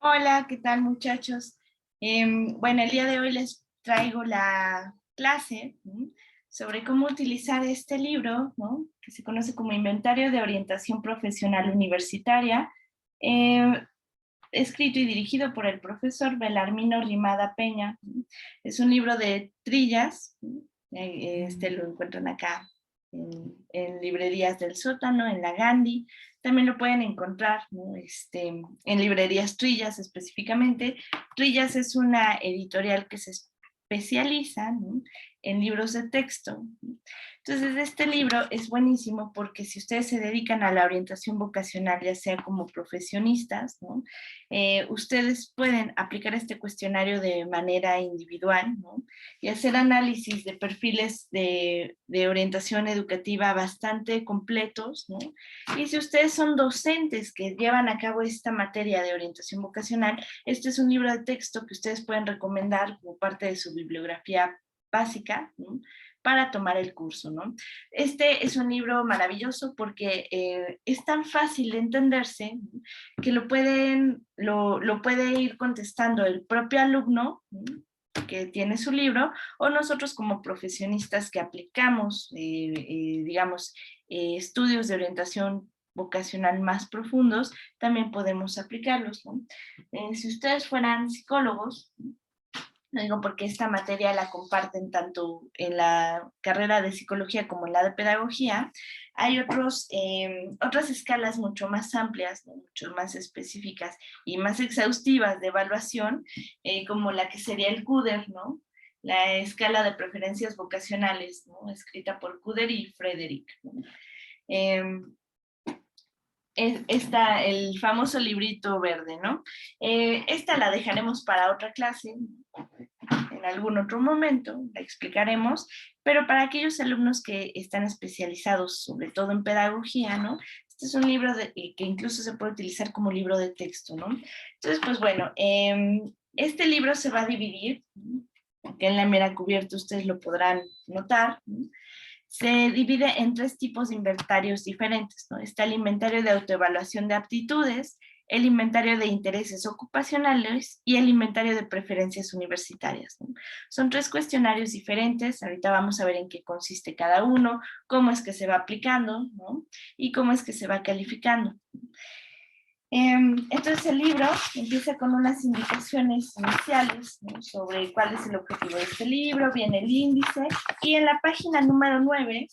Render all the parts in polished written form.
Hola, ¿qué tal muchachos? Bueno, el día de hoy les traigo la clase sobre cómo utilizar este libro, ¿no? Que se conoce como Inventario de Orientación Profesional Universitaria, eh, escrito y dirigido por el profesor Belarmino Rimada Peña. Es un libro de trillas, este lo encuentran acá en librerías del sótano, en la Gandhi. También lo pueden encontrar, ¿no? En librerías Trillas específicamente. Trillas es una editorial que se especializa, ¿no?, en libros de texto. Entonces, este libro es buenísimo porque si ustedes se dedican a la orientación vocacional, ya sea como profesionistas, ¿no?, ustedes pueden aplicar este cuestionario de manera individual, ¿no?, y hacer análisis de perfiles de orientación educativa bastante completos, ¿no? Y si ustedes son docentes que llevan a cabo esta materia de orientación vocacional, este es un libro de texto que ustedes pueden recomendar como parte de su bibliografía básica, ¿no?, para tomar el curso, ¿no? Este es un libro maravilloso porque es tan fácil de entenderse, ¿no?, que lo puede ir contestando el propio alumno, ¿no?, que tiene su libro, o nosotros como profesionistas que aplicamos, digamos, estudios de orientación vocacional más profundos, también podemos aplicarlos, ¿no? Si ustedes fueran psicólogos, lo digo porque esta materia la comparten tanto en la carrera de psicología como en la de pedagogía. Hay otras escalas mucho más amplias, ¿no?, mucho más específicas y más exhaustivas de evaluación, como la que sería el CUDER, ¿no? La escala de preferencias vocacionales, ¿no?, escrita por CUDER y Frederick, ¿no? Eh, Está el famoso librito verde, ¿no? Esta la dejaremos para otra clase, en algún otro momento, la explicaremos, pero para aquellos alumnos que están especializados, sobre todo en pedagogía, ¿no? Este es un libro que incluso se puede utilizar como libro de texto, ¿no? Entonces, pues bueno, este libro se va a dividir, que en la mera cubierta ustedes lo podrán notar, ¿no? Se divide en tres tipos de inventarios diferentes, ¿no? Está el inventario de autoevaluación de aptitudes, el inventario de intereses ocupacionales y el inventario de preferencias universitarias, ¿no? Son tres cuestionarios diferentes, ahorita vamos a ver en qué consiste cada uno, cómo es que se va aplicando, ¿no?, y cómo es que se va calificando. Entonces el libro empieza con unas indicaciones iniciales, ¿no?, sobre cuál es el objetivo de este libro, viene el índice, y en la página número 9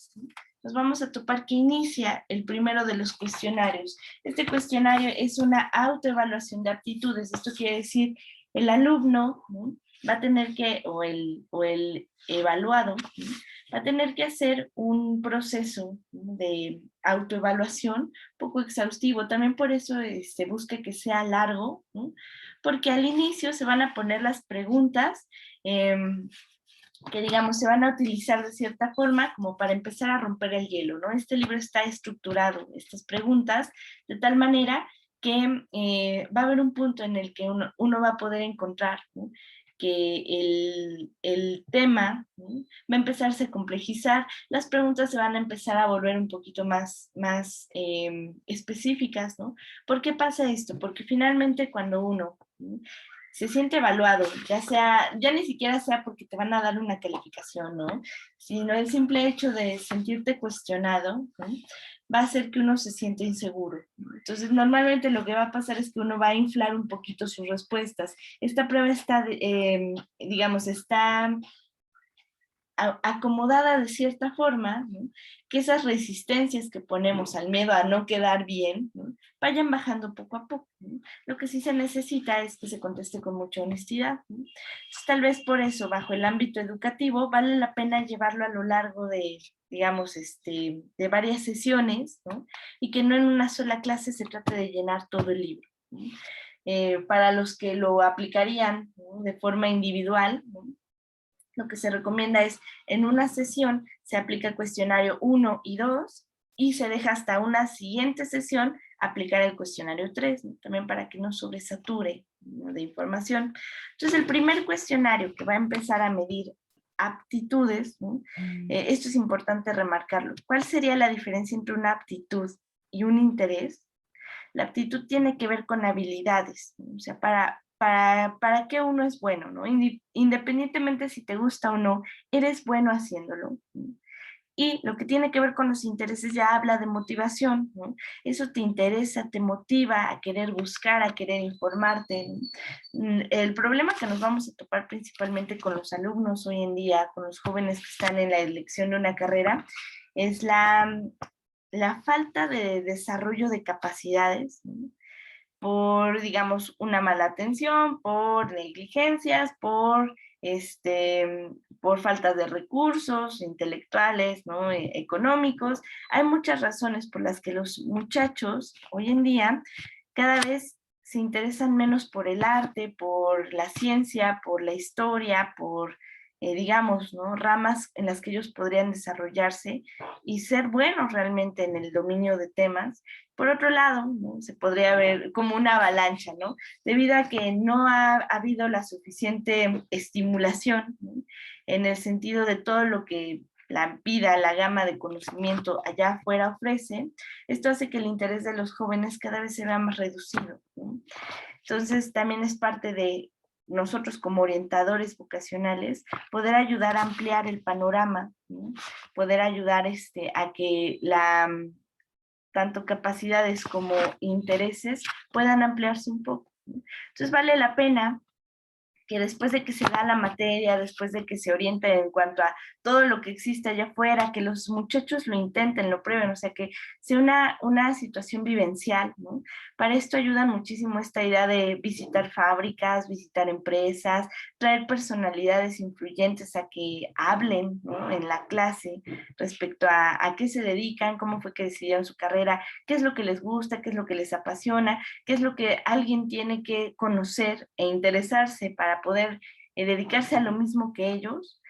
nos vamos a topar que inicia el primero de los cuestionarios. Este cuestionario es una autoevaluación de aptitudes. Esto quiere decir, el alumno, ¿no?, va a tener que, o el evaluado, ¿no?, va a tener que hacer un proceso, ¿no?, de autoevaluación poco exhaustivo. También por eso se busca que sea largo, ¿no?, porque al inicio se van a poner las preguntas que, digamos, se van a utilizar de cierta forma como para empezar a romper el hielo, ¿no? Este libro está estructurado, estas preguntas, de tal manera que va a haber un punto en el que uno va a poder encontrar, ¿no?, que el tema, ¿no?, va a empezarse a complejizar, las preguntas se van a empezar a volver un poquito más específicas, ¿no? ¿Por qué pasa esto? Porque finalmente cuando uno, ¿no?, se siente evaluado, ya sea, ya ni siquiera sea porque te van a dar una calificación, ¿no?, sino el simple hecho de sentirte cuestionado, ¿no?, va a hacer que uno se siente inseguro, ¿no? Entonces, normalmente lo que va a pasar es que uno va a inflar un poquito sus respuestas. Esta prueba está, digamos, está acomodada de cierta forma, ¿no?, que esas resistencias que ponemos al miedo a no quedar bien, ¿no?, vayan bajando poco a poco, ¿no? Lo que sí se necesita es que se conteste con mucha honestidad, ¿no? Entonces, tal vez por eso, bajo el ámbito educativo, vale la pena llevarlo a lo largo de, digamos, de varias sesiones, ¿no?, y que no en una sola clase se trate de llenar todo el libro, ¿no? Para los que lo aplicarían, ¿no?, de forma individual, ¿no?, lo que se recomienda es, en una sesión se aplica el cuestionario 1 y 2 y se deja hasta una siguiente sesión aplicar el cuestionario 3, ¿no?, también para que no sobresature, ¿no?, de información. Entonces, el primer cuestionario que va a empezar a medir aptitudes, ¿no?, esto es importante remarcarlo. ¿Cuál sería la diferencia entre una aptitud y un interés? La aptitud tiene que ver con habilidades, ¿no? O sea, para qué uno es bueno, ¿no? Independientemente si te gusta o no, eres bueno haciéndolo, ¿no? Y lo que tiene que ver con los intereses ya habla de motivación, ¿no? Eso te interesa, te motiva a querer buscar, a querer informarte, ¿no? El problema que nos vamos a topar principalmente con los alumnos hoy en día, con los jóvenes que están en la elección de una carrera, es la falta de desarrollo de capacidades, ¿no? Por, digamos, una mala atención, por negligencias, por falta de recursos intelectuales, ¿no? Económicos. Hay muchas razones por las que los muchachos hoy en día cada vez se interesan menos por el arte, por la ciencia, por la historia, por, digamos, ¿no? Ramas en las que ellos podrían desarrollarse y ser buenos realmente en el dominio de temas. Por otro lado, ¿no? Se podría ver como una avalancha, ¿no? Debido a que no ha habido la suficiente estimulación, ¿no? En el sentido de todo lo que la vida, la gama de conocimiento allá afuera ofrece, esto hace que el interés de los jóvenes cada vez se vea más reducido, ¿no? Entonces, también es parte de nosotros como orientadores vocacionales, poder ayudar a ampliar el panorama, ¿no? Poder ayudar a que tanto capacidades como intereses puedan ampliarse un poco, ¿no? Entonces vale la pena que después de que se da la materia, después de que se oriente en cuanto a todo lo que existe allá afuera, que los muchachos lo intenten, lo prueben, o sea, que sea una situación vivencial, ¿no? Para esto ayuda muchísimo esta idea de visitar fábricas, visitar empresas, traer personalidades influyentes a que hablen, ¿no? En la clase respecto a qué se dedican, cómo fue que decidieron su carrera, qué es lo que les gusta, qué es lo que les apasiona, qué es lo que alguien tiene que conocer e interesarse para poder dedicarse a lo mismo que ellos.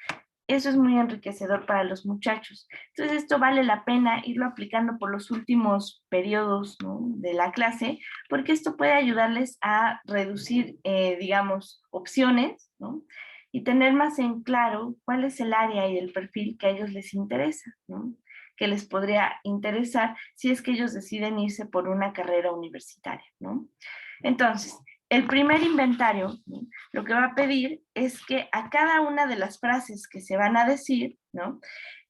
Eso es muy enriquecedor para los muchachos. Entonces esto vale la pena irlo aplicando por los últimos periodos, ¿no? De la clase, porque esto puede ayudarles a reducir, digamos, opciones, ¿no? Y tener más en claro cuál es el área y el perfil que a ellos les interesa, ¿no? Que les podría interesar si es que ellos deciden irse por una carrera universitaria, ¿no? Entonces, el primer inventario, ¿no? Lo que va a pedir es que a cada una de las frases que se van a decir, ¿no?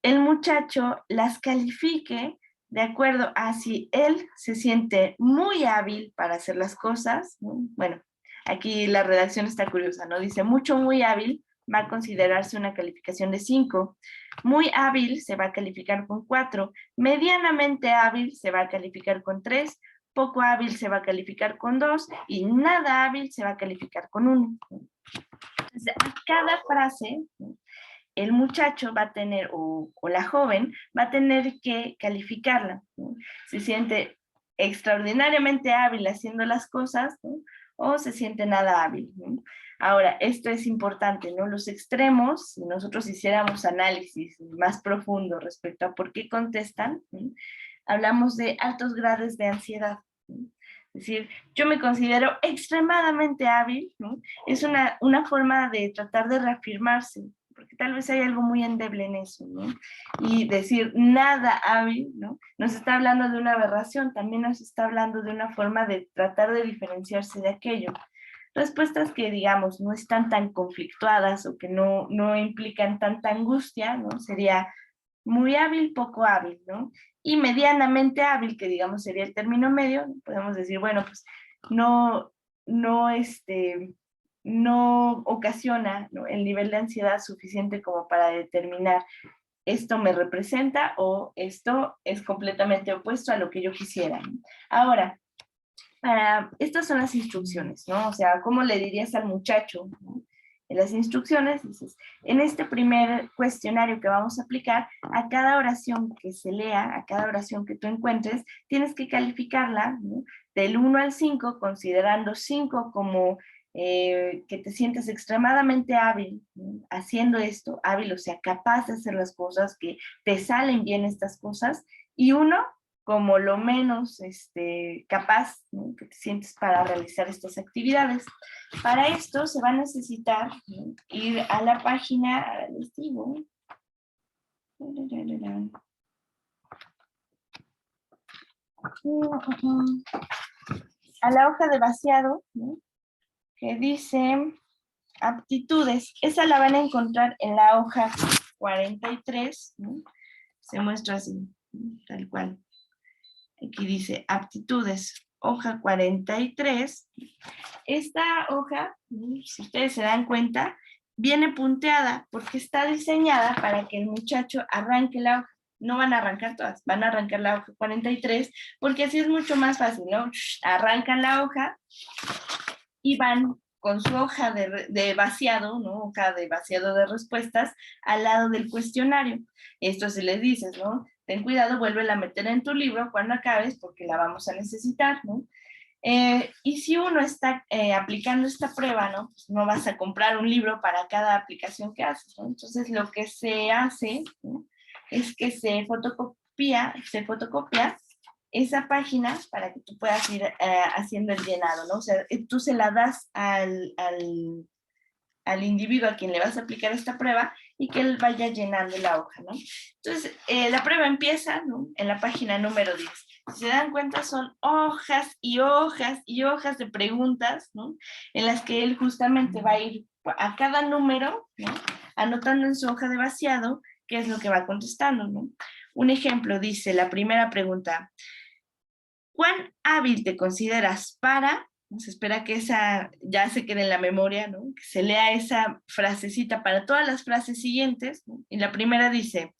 El muchacho las califique de acuerdo a si él se siente muy hábil para hacer las cosas, ¿no? Bueno, aquí la redacción está curiosa, ¿no? Dice mucho, muy hábil, va a considerarse una calificación de 5. Muy hábil se va a calificar con 4. Medianamente hábil se va a calificar con 3. Poco hábil se va a calificar con 2 y nada hábil se va a calificar con 1. Entonces, a cada frase, el muchacho va a tener, o la joven, va a tener que calificarla, ¿no? Se siente extraordinariamente hábil haciendo las cosas, ¿no? O se siente nada hábil, ¿no? Ahora, esto es importante, ¿no? Los extremos, si nosotros hiciéramos análisis más profundo respecto a por qué contestan, ¿no? Hablamos de altos grados de ansiedad, ¿no? Es decir, yo me considero extremadamente hábil, ¿no? Es una forma de tratar de reafirmarse, porque tal vez hay algo muy endeble en eso, ¿no? Y decir nada hábil, ¿no? Nos está hablando de una aberración, también nos está hablando de una forma de tratar de diferenciarse de aquello. Respuestas que, digamos, no están tan conflictuadas o que no implican tanta angustia, ¿no? Sería muy hábil, poco hábil, ¿no? Y medianamente hábil, que digamos sería el término medio, podemos decir, bueno, pues no, no, no ocasiona, ¿no? El nivel de ansiedad suficiente como para determinar esto me representa o esto es completamente opuesto a lo que yo quisiera. Ahora, estas son las instrucciones, ¿no? O sea, ¿cómo le dirías al muchacho, ¿no? En las instrucciones dices, en este primer cuestionario que vamos a aplicar, a cada oración que se lea, a cada oración que tú encuentres, tienes que calificarla, ¿no? Del 1 al 5, considerando 5 como que te sientes extremadamente hábil, ¿no? Haciendo esto, hábil, o sea, capaz de hacer las cosas, que te salen bien estas cosas, y 1 como lo menos capaz, ¿no? Que te sientes para realizar estas actividades. Para esto se va a necesitar, ¿no? Ir a la página, ahora les digo, a la hoja de vaciado, ¿no? Que dice aptitudes. Esa la van a encontrar en la hoja 43, ¿no? Se muestra así, ¿no? Tal cual. Aquí dice aptitudes, hoja 43. Esta hoja, si ustedes se dan cuenta, viene punteada porque está diseñada para que el muchacho arranque la hoja. No van a arrancar todas, van a arrancar la hoja 43 porque así es mucho más fácil, ¿no? Arrancan la hoja y van con su hoja de vaciado, ¿no? Hoja de vaciado de respuestas al lado del cuestionario. Esto se les dices, ¿no? Ten cuidado, vuélvela a meter en tu libro cuando acabes porque la vamos a necesitar, ¿no? Y si uno está aplicando esta prueba, ¿no? Pues no vas a comprar un libro para cada aplicación que haces, ¿no? Entonces lo que se hace, ¿no? Es que se fotocopia esa página para que tú puedas ir haciendo el llenado, ¿no? O sea, tú se la das al individuo a quien le vas a aplicar esta prueba y que él vaya llenando la hoja, ¿no? Entonces, la prueba empieza, ¿no? En la página número 10. Si se dan cuenta, son hojas y hojas y hojas de preguntas, ¿no? En las que él justamente va a ir a cada número, ¿no? Anotando en su hoja de vaciado qué es lo que va contestando, ¿no? Un ejemplo dice, la primera pregunta, ¿cuán hábil te consideras para? Se espera que esa ya se quede en la memoria, ¿no? Que se lea esa frasecita para todas las frases siguientes, ¿no? Y la primera dice,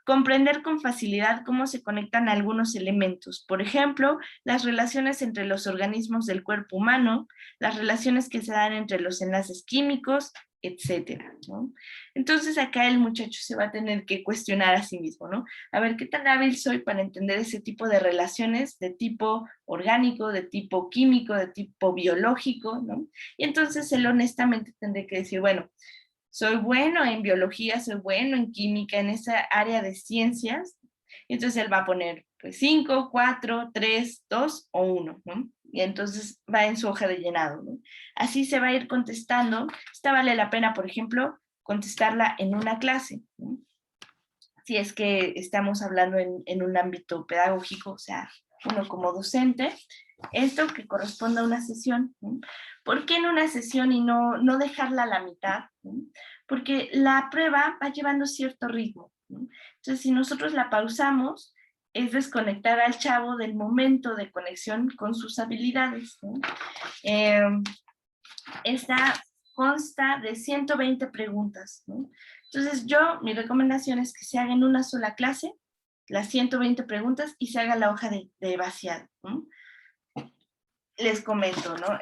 comprender con facilidad cómo se conectan algunos elementos. Por ejemplo, las relaciones entre los organismos del cuerpo humano, las relaciones que se dan entre los enlaces químicos, etcétera, ¿no? Entonces acá el muchacho se va a tener que cuestionar a sí mismo, ¿no? A ver, ¿qué tan hábil soy para entender ese tipo de relaciones de tipo orgánico, de tipo químico, de tipo biológico, ¿no? Y entonces él honestamente tendré que decir, bueno, soy bueno en biología, soy bueno en química, en esa área de ciencias. Y entonces él va a poner, pues, 5, 4, 3, 2 o 1, ¿no? Y entonces va en su hoja de llenado, ¿no? Así se va a ir contestando. Esta vale la pena, por ejemplo, contestarla en una clase, ¿no? Si es que estamos hablando en un ámbito pedagógico, o sea, uno como docente, esto que corresponde a una sesión, ¿no? ¿Por qué en una sesión y no dejarla a la mitad? ¿No? Porque la prueba va llevando cierto ritmo, ¿no? Entonces, si nosotros la pausamos, es desconectar al chavo del momento de conexión con sus habilidades, ¿no? Eh, Esta consta de 120 preguntas, ¿no? Entonces mi recomendación es que se haga en una sola clase las 120 preguntas y se haga la hoja de vaciado, ¿no? Les comento, ¿no?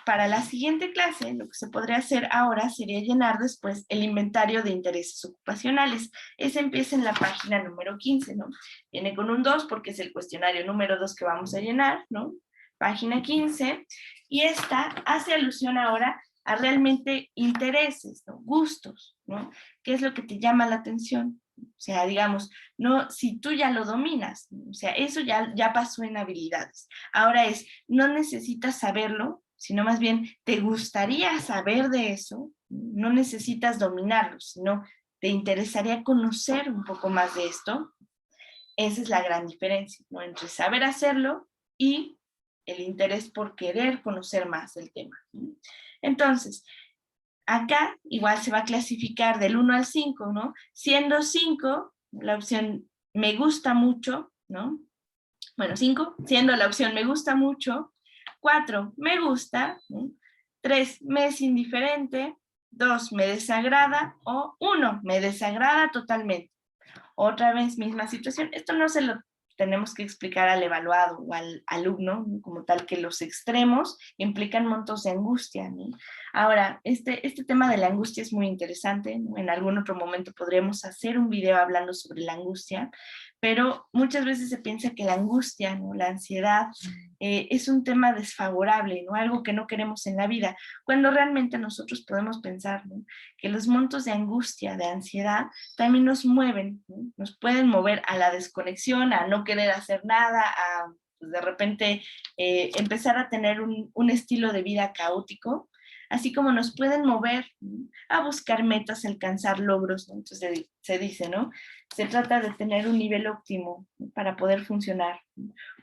Para la siguiente clase, lo que se podría hacer ahora sería llenar después el inventario de intereses ocupacionales. Ese empieza en la página número 15, ¿no? Viene con un 2 porque es el cuestionario número 2 que vamos a llenar, ¿no? Página 15, y esta hace alusión ahora a realmente intereses, ¿no? Gustos, ¿no? ¿Qué es lo que te llama la atención? O sea, digamos, no, si tú ya lo dominas, ¿no? O sea, eso ya pasó en habilidades. Ahora no necesitas saberlo, sino más bien te gustaría saber de eso, no necesitas dominarlo, sino te interesaría conocer un poco más de esto. Esa es la gran diferencia, ¿no? Entre saber hacerlo y el interés por querer conocer más del tema. Entonces, acá igual se va a clasificar del 1 al 5, ¿no? Siendo 5 la opción me gusta mucho, ¿no? Bueno, 5, siendo la opción me gusta mucho. 4, me gusta. 3, me es indiferente. 2, me desagrada. O 1, me desagrada totalmente. Otra vez, misma situación. Esto no se lo tenemos que explicar al evaluado o al alumno, ¿no? Como tal, que los extremos implican montos de angustia, ¿no? Ahora, este tema de la angustia es muy interesante, ¿no? En algún otro momento podremos hacer un video hablando sobre la angustia, pero muchas veces se piensa que la angustia, ¿no? La ansiedad, es un tema desfavorable, ¿no? Algo que no queremos en la vida, cuando realmente nosotros podemos pensar, ¿no? Que los montos de angustia, de ansiedad, también nos mueven, ¿no? Nos pueden mover a la desconexión, a no querer hacer nada, pues, de repente empezar a tener un estilo de vida caótico, así como nos pueden mover, ¿no?, a buscar metas, alcanzar logros, ¿no? Entonces se dice, ¿no? Se trata de tener un nivel óptimo, ¿no?, para poder funcionar.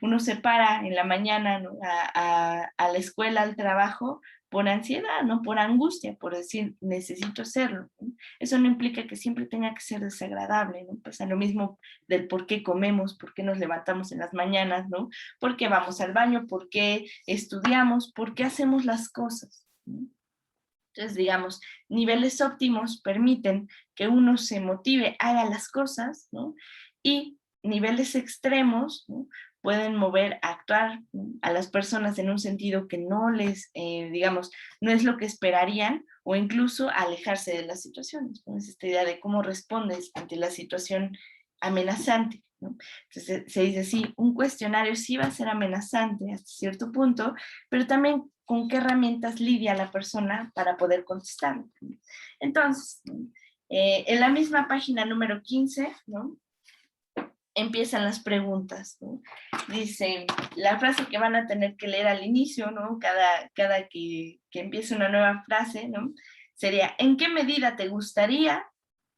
Uno se para en la mañana, ¿no?, a la escuela, al trabajo, por ansiedad, no por angustia, por decir, necesito hacerlo, ¿no? Eso no implica que siempre tenga que ser desagradable, ¿no? Pues a lo mismo del por qué comemos, por qué nos levantamos en las mañanas, ¿no? Por qué vamos al baño, por qué estudiamos, por qué hacemos las cosas, ¿no? Entonces, digamos, niveles óptimos permiten que uno se motive, haga las cosas, ¿no? Y niveles extremos, ¿no?, pueden mover a actuar, ¿no?, a las personas en un sentido que no les, digamos, no es lo que esperarían, o incluso alejarse de las situaciones, ¿no? Es esta idea de cómo respondes ante la situación amenazante, ¿no? Entonces se dice, sí, un cuestionario sí va a ser amenazante hasta cierto punto, pero también con qué herramientas lidia la persona para poder contestarlo. Entonces, en la misma página número 15, ¿no?, empiezan las preguntas, ¿no? Dice, la frase que van a tener que leer al inicio, ¿no?, cada que empiece una nueva frase, ¿no?, sería, ¿en qué medida te gustaría?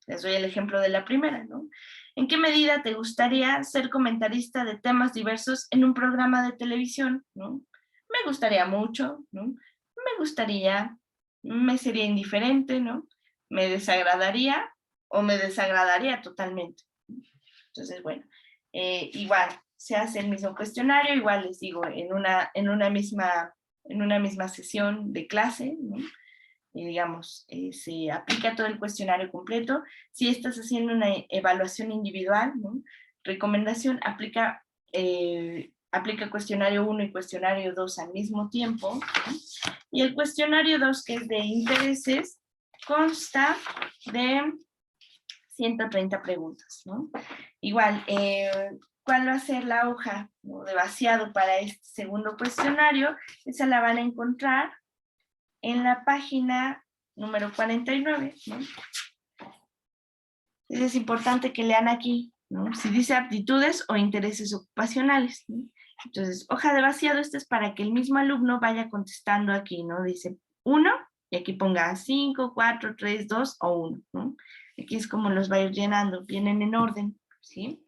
Les doy el ejemplo de la primera, ¿no? ¿En qué medida te gustaría ser comentarista de temas diversos en un programa de televisión? ¿No? Me gustaría mucho, ¿no? Me gustaría, me sería indiferente, ¿no? Me desagradaría o me desagradaría totalmente. Entonces, bueno, igual se hace el mismo cuestionario, igual les digo, en una misma sesión de clase, ¿no? Y digamos, se aplica todo el cuestionario completo. Si estás haciendo una evaluación individual, ¿no?, recomendación, aplica cuestionario 1 y cuestionario 2 al mismo tiempo, ¿no? Y el cuestionario 2, que es de intereses, consta de 130 preguntas, ¿no? Igual, ¿cuál va a ser la hoja, ¿no?, de vaciado para este segundo cuestionario? Esa la van a encontrar en la página número 49, ¿no? Es importante que lean aquí, ¿no?, si dice aptitudes o intereses ocupacionales, ¿no? Entonces, hoja de vaciado, esta es para que el mismo alumno vaya contestando aquí, ¿no? Dice 1, y aquí ponga 5, 4, 3, 2 o 1, ¿no? Aquí es como los va a ir llenando, vienen en orden, ¿sí?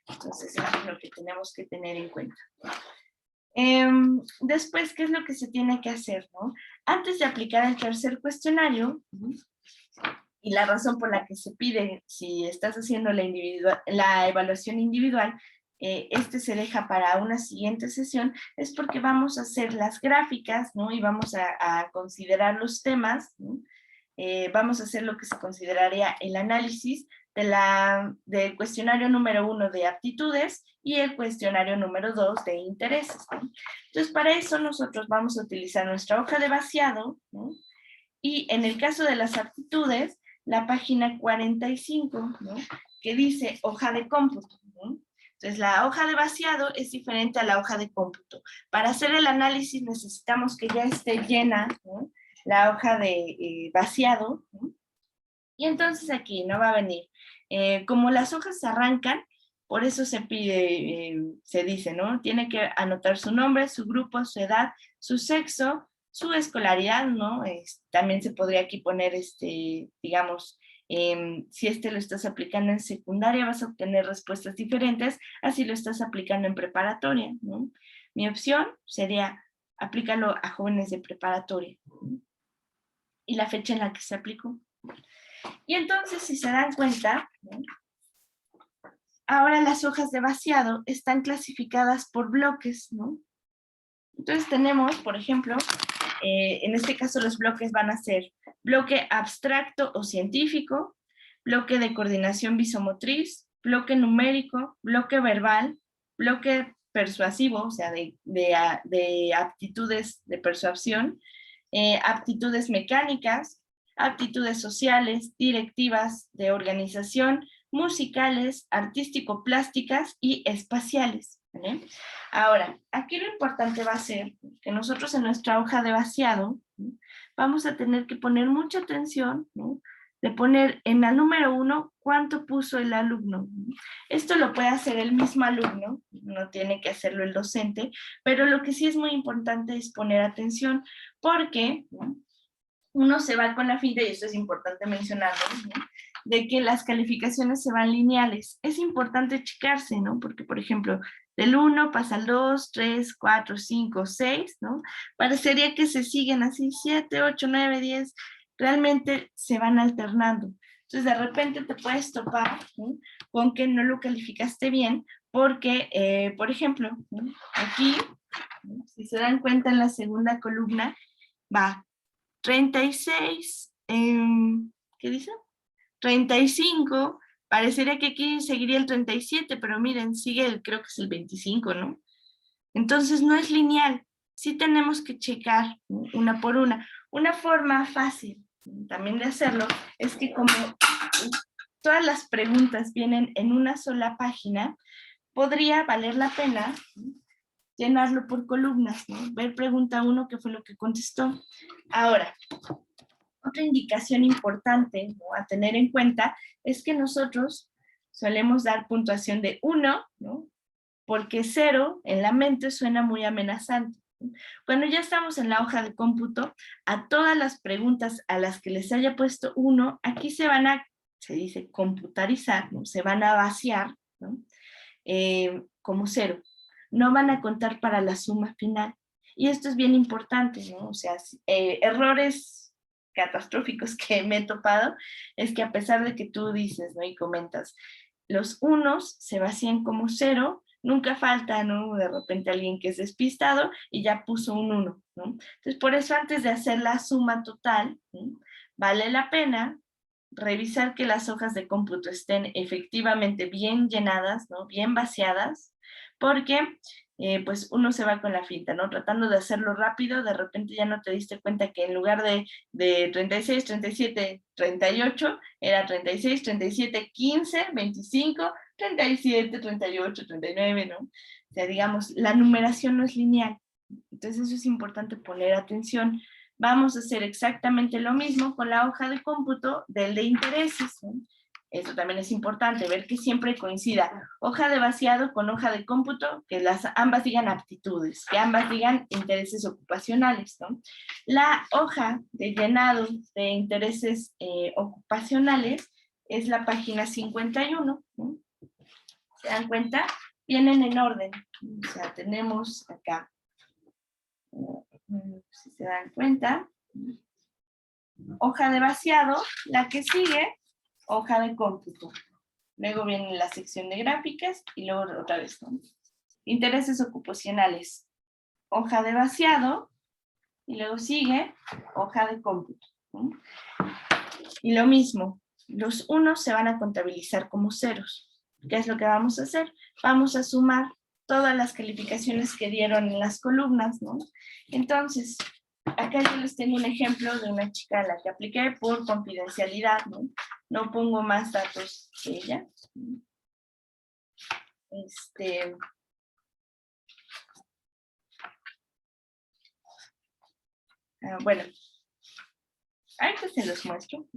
Entonces, eso es lo que tenemos que tener en cuenta. Después, ¿qué es lo que se tiene que hacer, no? Antes de aplicar el tercer cuestionario, y la razón por la que se pide, si estás haciendo la evaluación individual, este se deja para una siguiente sesión, es porque vamos a hacer las gráficas, ¿no? Y vamos a considerar los temas, ¿no? Vamos a hacer lo que se consideraría el análisis del cuestionario número 1 de aptitudes y el cuestionario número 2 de intereses, ¿no? Entonces, para eso nosotros vamos a utilizar nuestra hoja de vaciado, ¿no? Y en el caso de las aptitudes, la página 45, ¿no?, que dice hoja de cómputo, ¿no? Entonces, la hoja de vaciado es diferente a la hoja de cómputo. Para hacer el análisis necesitamos que ya esté llena, ¿no?, la hoja de vaciado, ¿no? Y entonces aquí no va a venir. Como las hojas se arrancan, por eso se pide, se dice, ¿no? Tiene que anotar su nombre, su grupo, su edad, su sexo, su escolaridad, ¿no? También se podría aquí poner, digamos, si lo estás aplicando en secundaria, vas a obtener respuestas diferentes, así lo estás aplicando en preparatoria, ¿no? Mi opción sería aplícalo a jóvenes de preparatoria, ¿no? Y la fecha en la que se aplicó. Y entonces, si se dan cuenta, ¿no?, ahora las hojas de vaciado están clasificadas por bloques, ¿no? Entonces tenemos, por ejemplo, en este caso los bloques van a ser bloque abstracto o científico, bloque de coordinación visomotriz, bloque numérico, bloque verbal, bloque persuasivo, o sea, de aptitudes de persuasión, aptitudes mecánicas, aptitudes sociales, directivas, de organización, musicales, artístico-plásticas y espaciales, ¿vale? Ahora, aquí lo importante va a ser que nosotros en nuestra hoja de vaciado, ¿no?, vamos a tener que poner mucha atención, ¿no?, de poner en la número 1 cuánto puso el alumno. Esto lo puede hacer el mismo alumno, no tiene que hacerlo el docente, pero lo que sí es muy importante es poner atención porque, ¿no?, uno se va con la finta, y esto es importante mencionarlo, ¿no? De que las calificaciones se van lineales. Es importante checarse, ¿no? Porque, por ejemplo, del 1 pasa al 2, 3, 4, 5, 6, ¿no? Parecería que se siguen así, 7, 8, 9, 10, realmente se van alternando. Entonces, de repente te puedes topar, ¿no? Con que no lo calificaste bien, porque, por ejemplo, ¿no? Aquí, ¿no? Si se dan cuenta en la segunda columna, va 36, ¿qué dice? 35, parecería que aquí seguiría el 37, pero miren, sigue creo que es el 25, ¿no? Entonces no es lineal, sí tenemos que checar una por una. Una forma fácil también de hacerlo es que como todas las preguntas vienen en una sola página, podría valer la pena llenarlo por columnas, ¿no? Ver pregunta 1 qué fue lo que contestó. Ahora, otra indicación importante, ¿no?, a tener en cuenta es que nosotros solemos dar puntuación de 1, ¿no? Porque 0 en la mente suena muy amenazante. Cuando ya estamos en la hoja de cómputo, a todas las preguntas a las que les haya puesto 1, aquí se van a, se dice computarizar, ¿no? Se van a vaciar, ¿no? Como 0. No van a contar para la suma final. Y esto es bien importante, ¿no? O sea, errores catastróficos que me he topado es que a pesar de que tú dices, ¿no?, y comentas, los unos se vacían como 0, nunca falta, ¿no?, de repente alguien que es despistado y ya puso un 1, ¿no? Entonces, por eso antes de hacer la suma total, ¿no?, vale la pena revisar que las hojas de cómputo estén efectivamente bien llenadas, ¿no?, bien vaciadas, porque pues uno se va con la finta, ¿no? Tratando de hacerlo rápido, de repente ya no te diste cuenta que en lugar de 36, 37, 38, era 36, 37, 15, 25, 37, 38, 39, ¿no? O sea, digamos, la numeración no es lineal. Entonces eso es importante poner atención. Vamos a hacer exactamente lo mismo con la hoja de cómputo del de intereses, ¿no? Eso también es importante, ver que siempre coincida hoja de vaciado con hoja de cómputo, que ambas digan aptitudes, que ambas digan intereses ocupacionales, ¿no? La hoja de llenado de intereses ocupacionales es la página 51, ¿no? ¿Se dan cuenta? Vienen en orden. O sea, tenemos acá, si se dan cuenta, hoja de vaciado, la que sigue, hoja de cómputo. Luego viene la sección de gráficas y luego otra vez, ¿no? Intereses ocupacionales, hoja de vaciado, y luego sigue hoja de cómputo, ¿no? Y lo mismo, los unos se van a contabilizar como ceros. ¿Qué es lo que vamos a hacer? Vamos a sumar todas las calificaciones que dieron en las columnas, ¿no? Entonces, acá yo les tengo un ejemplo de una chica a la que apliqué por confidencialidad, ¿no? No pongo más datos de ella. Bueno, ahorita se los muestro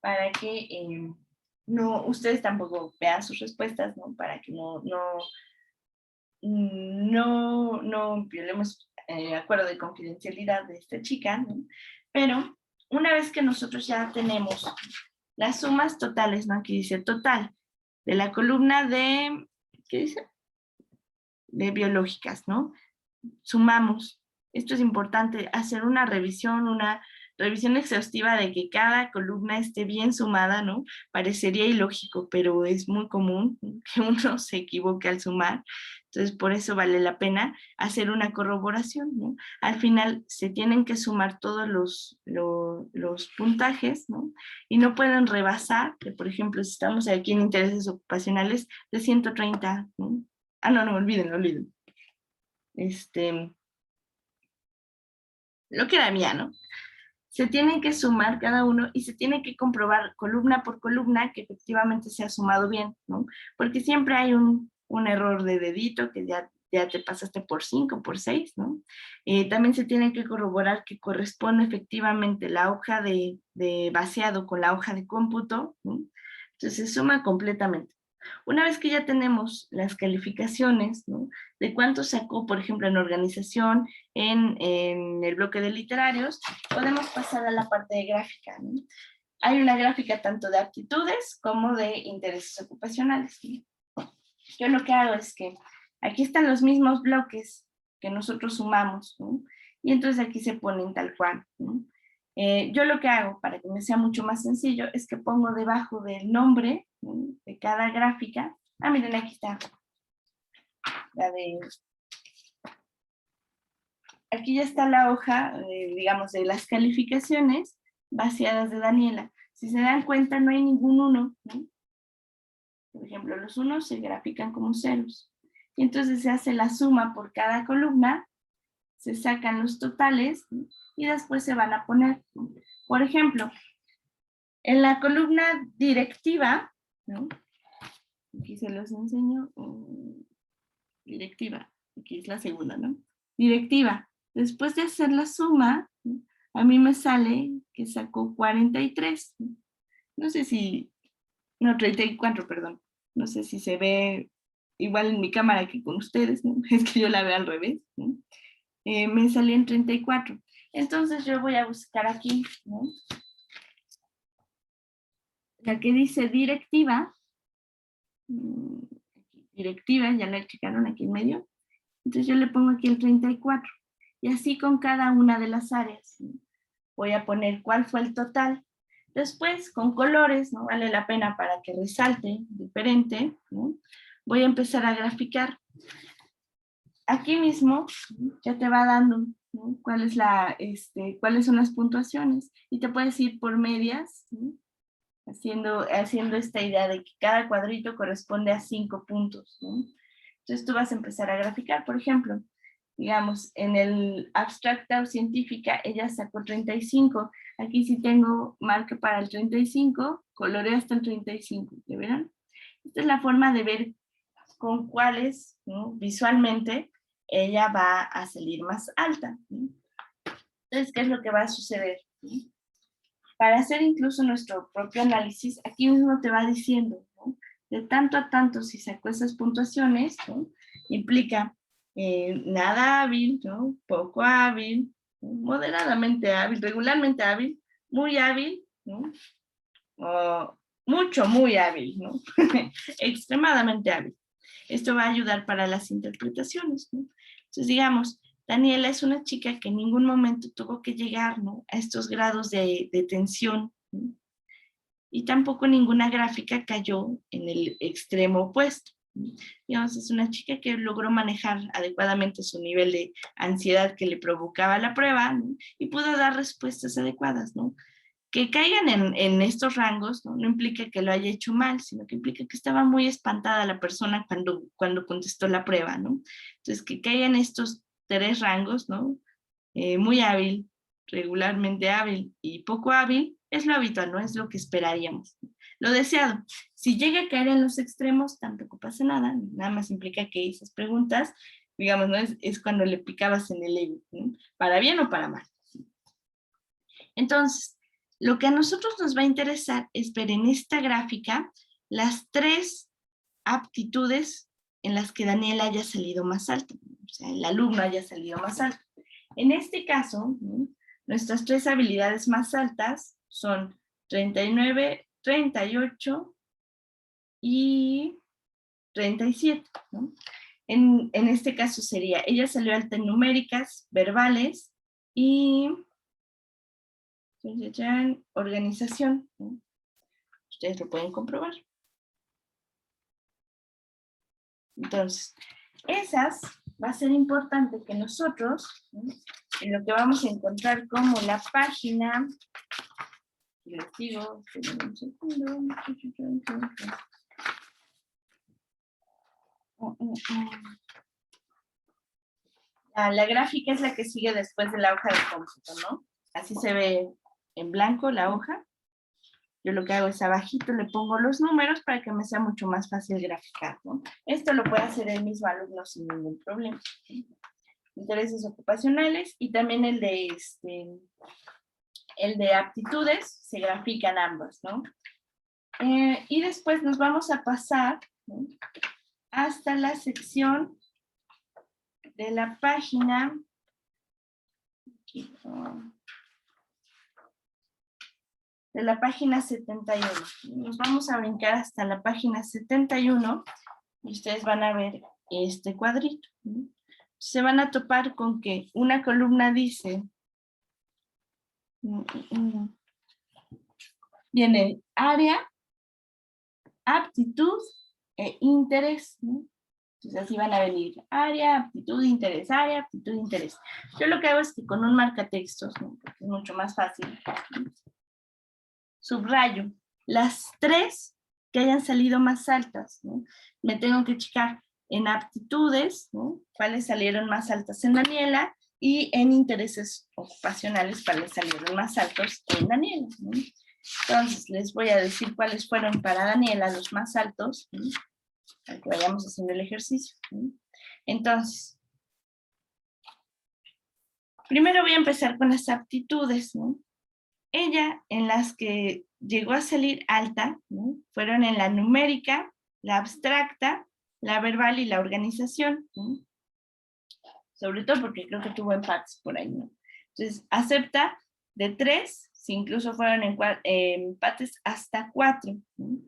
para que no, ustedes tampoco vean sus respuestas, ¿no? Para que no violemos el acuerdo de confidencialidad de esta chica, ¿no? Pero una vez que nosotros ya tenemos las sumas totales, ¿no? Aquí dice total, de la columna de, ¿qué dice? De biológicas, ¿no? Sumamos. Esto es importante, hacer una revisión exhaustiva de que cada columna esté bien sumada, ¿no? Parecería ilógico, pero es muy común que uno se equivoque al sumar. Entonces, por eso vale la pena hacer una corroboración, ¿no? Al final se tienen que sumar todos los puntajes, ¿no? Y no pueden rebasar, que por ejemplo, si estamos aquí en intereses ocupacionales, de 130, ¿no? Ah, no, olvídenlo. Lo que era mía, ¿no? Se tienen que sumar cada uno y se tiene que comprobar columna por columna que efectivamente se ha sumado bien, ¿no? Porque siempre hay un error de dedito que ya te pasaste por 5, por 6, ¿no? También se tiene que corroborar que corresponde efectivamente la hoja de vaciado con la hoja de cómputo, ¿no? Entonces se suma completamente. Una vez que ya tenemos las calificaciones, ¿no?, de cuánto sacó, por ejemplo, en organización, en el bloque de literarios, podemos pasar a la parte de gráfica, ¿no? Hay una gráfica tanto de aptitudes como de intereses ocupacionales, ¿no? Yo lo que hago es que aquí están los mismos bloques que nosotros sumamos, ¿no? Y entonces aquí se ponen tal cual, ¿no? Yo lo que hago para que me sea mucho más sencillo es que pongo debajo del nombre, ¿no?, de cada gráfica. Miren, aquí está. Aquí ya está la hoja, digamos, de las calificaciones vaciadas de Daniela. Si se dan cuenta, no hay ningún 1, ¿no? Por ejemplo, los 1 se grafican como ceros. Y entonces se hace la suma por cada columna, se sacan los totales, ¿no?, y después se van a poner, ¿no? Por ejemplo, en la columna directiva, ¿no?, aquí se los enseño, directiva, aquí es la segunda, ¿no? Directiva. Después de hacer la suma, ¿no?, a mí me sale que sacó 43. No sé si, no, 34, perdón. No sé si se ve igual en mi cámara que con ustedes, ¿no? Es que yo la veo al revés, ¿no? Me salió en 34. Entonces yo voy a buscar aquí, ¿no?, la que dice directiva. Directiva, ya la checaron aquí en medio. Entonces yo le pongo aquí el 34. Y así con cada una de las áreas, ¿no? Voy a poner cuál fue el total. Después, con colores, ¿no?, vale la pena para que resalte diferente, ¿no?, voy a empezar a graficar. Aquí mismo, ¿no?, ya te va dando, ¿no?, cuáles son las puntuaciones. Y te puedes ir por medias, ¿no?, haciendo esta idea de que cada cuadrito corresponde a 5 puntos, ¿no? Entonces tú vas a empezar a graficar, por ejemplo, digamos, en el abstracta o científica, ella sacó 35. Aquí sí tengo marca para el 35, coloré hasta el 35, ¿ya verán? Esta es la forma de ver con cuáles, ¿no?, visualmente ella va a salir más alta, ¿no? Entonces, ¿qué es lo que va a suceder?, ¿no? Para hacer incluso nuestro propio análisis, aquí mismo te va diciendo, ¿no?, de tanto a tanto, si sacó esas puntuaciones, ¿no?, implica nada hábil, ¿no?, poco hábil, ¿no?, moderadamente hábil, regularmente hábil, muy hábil, ¿no?, o mucho, muy hábil, ¿no? Extremadamente hábil. Esto va a ayudar para las interpretaciones, ¿no? Entonces, digamos, Daniela es una chica que en ningún momento tuvo que llegar, ¿no?, a estos grados de tensión, ¿no?, y tampoco ninguna gráfica cayó en el extremo opuesto, ¿no? Digamos, es una chica que logró manejar adecuadamente su nivel de ansiedad que le provocaba la prueba, ¿no?, y pudo dar respuestas adecuadas, ¿no? Que caigan en estos rangos, ¿no?, no implica que lo haya hecho mal, sino que implica que estaba muy espantada la persona cuando contestó la prueba, ¿no? Entonces, que caigan estos 3 rangos, ¿no?, muy hábil, regularmente hábil y poco hábil, es lo habitual, ¿no? Es lo que esperaríamos. Lo deseado. Si llega a caer en los extremos, tampoco pasa nada, nada más implica que esas preguntas, digamos, ¿no?, es cuando le picabas en el ego, ¿no?, para bien o para mal. Entonces, lo que a nosotros nos va a interesar es ver en esta gráfica las 3 aptitudes en las que Daniela haya salido más alto, o sea, el alumno haya salido más alto. En este caso, ¿no?, nuestras 3 habilidades más altas son 39, 38 y 37, ¿no? En este caso sería, ella salió alta en numéricas, verbales y organización, ¿no? Ustedes lo pueden comprobar. Entonces, esas va a ser importante que nosotros, ¿no?, en lo que vamos a encontrar como la página, les digo, un segundo. La gráfica es la que sigue después de la hoja de cómputo, ¿no? Así se ve en blanco la hoja. Yo lo que hago es abajito le pongo los números para que me sea mucho más fácil graficar, ¿no? Esto lo puede hacer el mismo alumno sin ningún problema. Intereses ocupacionales y también el de aptitudes, se grafican ambos, ¿no? Y después nos vamos a pasar ¿no? Hasta la sección de la página, aquí, de la página 71. Nos vamos a brincar hasta la página 71 y ustedes van a ver este cuadrito, ¿no? Se van a topar con que una columna dice, viene área, aptitud e interés, ¿no? Entonces así van a venir área, aptitud, interés, área, aptitud, interés. Yo lo que hago es que con un marcatextos, ¿no? Porque es mucho más fácil, ¿no? Subrayo las 3 que hayan salido más altas, ¿no? Me tengo que checar en aptitudes, ¿no? Cuáles salieron más altas en Daniela, y en intereses ocupacionales cuáles salieron más altos en Daniela, ¿no? Entonces les voy a decir cuáles fueron para Daniela los más altos, ¿no? Para que vayamos haciendo el ejercicio, ¿no? Entonces, primero voy a empezar con las aptitudes, ¿no? Ella, en las que llegó a salir alta, ¿no? Fueron en la numérica, la abstracta, la verbal y la organización, ¿no? Sobre todo porque creo que tuvo empates por ahí, ¿no? Entonces, acepta de 3, si incluso fueron empates hasta 4, ¿no?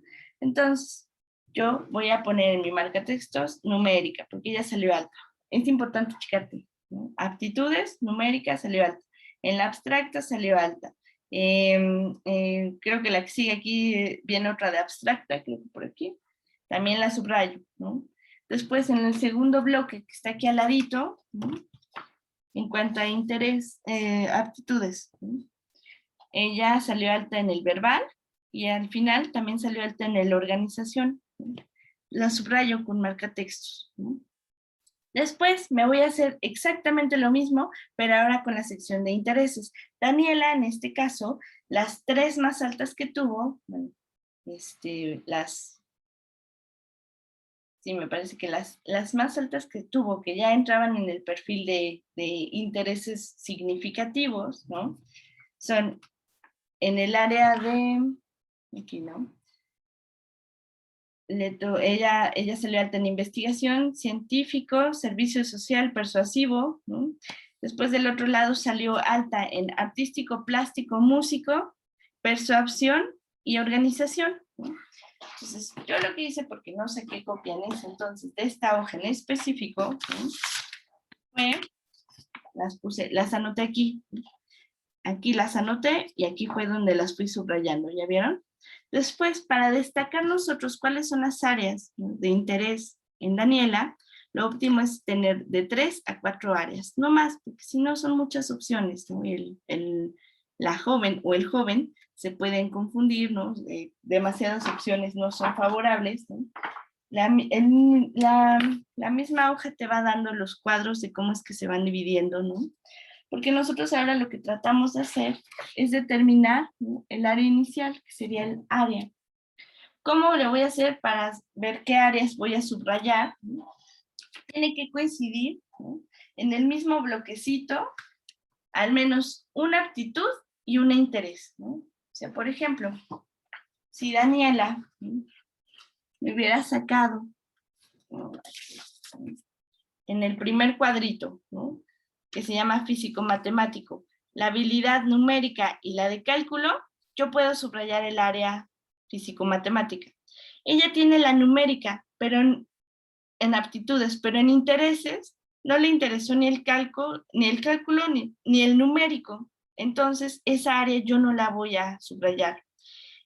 Entonces, yo voy a poner en mi marcatextos numérica, porque ella salió alta. Es importante checarte, ¿no? Aptitudes, numérica, salió alta. En la abstracta salió alta. Creo que la que sigue aquí viene otra de abstracta, creo que por aquí. También la subrayo, ¿no? Después, en el segundo bloque que está aquí al ladito, ¿no? En cuanto a interés, aptitudes, ¿no? Ella salió alta en el verbal y al final también salió alta en la organización, ¿no? La subrayo con marcatextos, ¿no? Después me voy a hacer exactamente lo mismo, pero ahora con la sección de intereses. Daniela, en este caso, las 3 más altas que tuvo, bueno, sí, me parece que las más altas que tuvo, que ya entraban en el perfil de intereses significativos, ¿no? Son en el área de, aquí, ¿no? Ella salió alta en investigación, científico, servicio social, persuasivo, ¿no? Después del otro lado salió alta en artístico, plástico, músico, persuasión y organización, ¿no? Entonces, yo lo que hice, porque no sé qué copian es entonces de esta hoja en específico, ¿no? Fue, las anoté aquí. Aquí las anoté y aquí fue donde las fui subrayando, ¿ya vieron? Después, para destacar nosotros cuáles son las áreas, ¿no?, de interés en Daniela, lo óptimo es tener de 3 a 4 áreas, no más, porque si no son muchas opciones, ¿no? La joven o el joven se pueden confundir, ¿no? Demasiadas opciones no son favorables, ¿no? La misma hoja te va dando los cuadros de cómo es que se van dividiendo, ¿no? Porque nosotros ahora lo que tratamos de hacer es determinar, ¿no?, el área inicial, que sería el área. ¿Cómo le voy a hacer para ver qué áreas voy a subrayar? ¿No? Tiene que coincidir, ¿no?, en el mismo bloquecito, al menos una aptitud y un interés, ¿no? O sea, por ejemplo, si Daniela, ¿no?, me hubiera sacado, ¿no?, en el primer cuadrito, ¿no?, que se llama físico-matemático, la habilidad numérica y la de cálculo, yo puedo subrayar el área físico-matemática. Ella tiene la numérica, pero en aptitudes, pero en intereses no le interesó ni el cálculo, ni el numérico. Entonces, esa área yo no la voy a subrayar.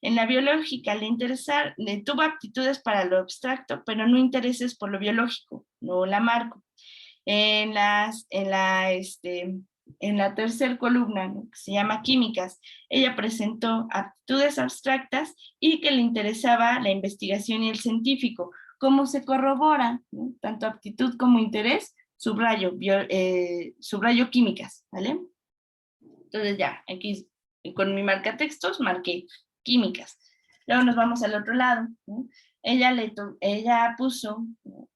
En la biológica le tuvo aptitudes para lo abstracto, pero no intereses por lo biológico, no la marco. En la tercera columna, ¿no?, que se llama químicas, ella presentó aptitudes abstractas y que le interesaba la investigación y el científico. ¿Cómo se corrobora, ¿no?, tanto aptitud como interés? Subrayo químicas, ¿vale? Entonces ya, aquí con mi marcatextos marqué químicas. Luego nos vamos al otro lado, ¿no? Ella puso, ¿no?,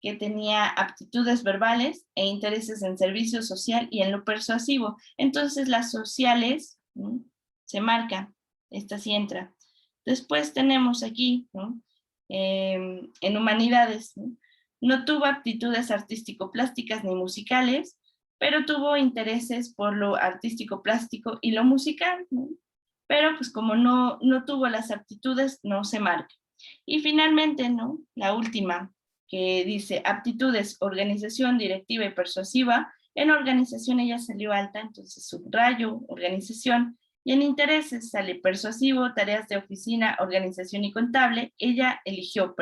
que tenía aptitudes verbales e intereses en servicio social y en lo persuasivo. Entonces las sociales, ¿no?, se marca, esta sí entra. Después tenemos aquí, ¿no?, en humanidades, ¿no? No tuvo aptitudes artístico-plásticas ni musicales, pero tuvo intereses por lo artístico-plástico y lo musical, ¿no? Pero pues como no tuvo las aptitudes, no se marca. Y finalmente, ¿no? La última, que dice aptitudes, organización, directiva y persuasiva. En organización ella salió alta, entonces subrayo, organización. Y en intereses sale persuasivo, tareas de oficina, organización y contable. Ella eligió,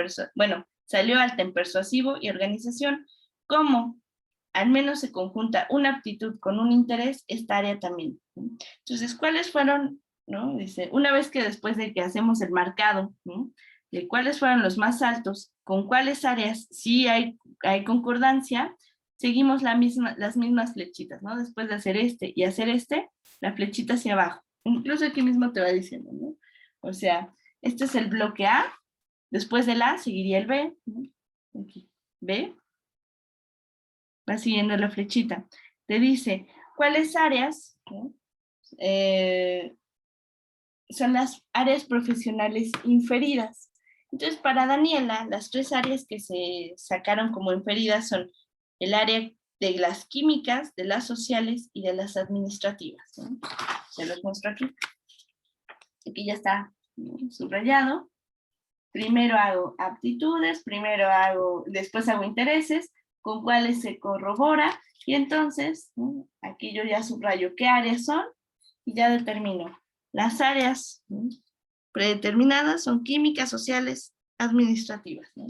salió alta en persuasivo y organización. Como al menos se conjunta una aptitud con un interés, esta área también. Entonces, ¿cuáles fueron, no? Dice, una vez que después de que hacemos el marcado, ¿no? De cuáles fueron los más altos, con cuáles áreas sí hay concordancia, seguimos las mismas flechitas, ¿no? Después de hacer este y hacer este, la flechita hacia abajo. Incluso aquí mismo te va diciendo, ¿no? O sea, este es el bloque A, después del A seguiría el B, ¿no? Aquí, B, va siguiendo la flechita. Te dice, ¿cuáles áreas, ¿no? Son las áreas profesionales inferidas? Entonces, para Daniela, las 3 áreas que se sacaron como inferidas son el área de las químicas, de las sociales y de las administrativas, ¿no? Se los muestro aquí. Aquí ya está, ¿no? Subrayado. Primero hago aptitudes, después hago intereses, con cuáles se corrobora, y entonces, ¿no? Aquí yo ya subrayo qué áreas son, y ya determino. Las áreas, ¿no? Predeterminadas son químicas, sociales, administrativas, ¿no?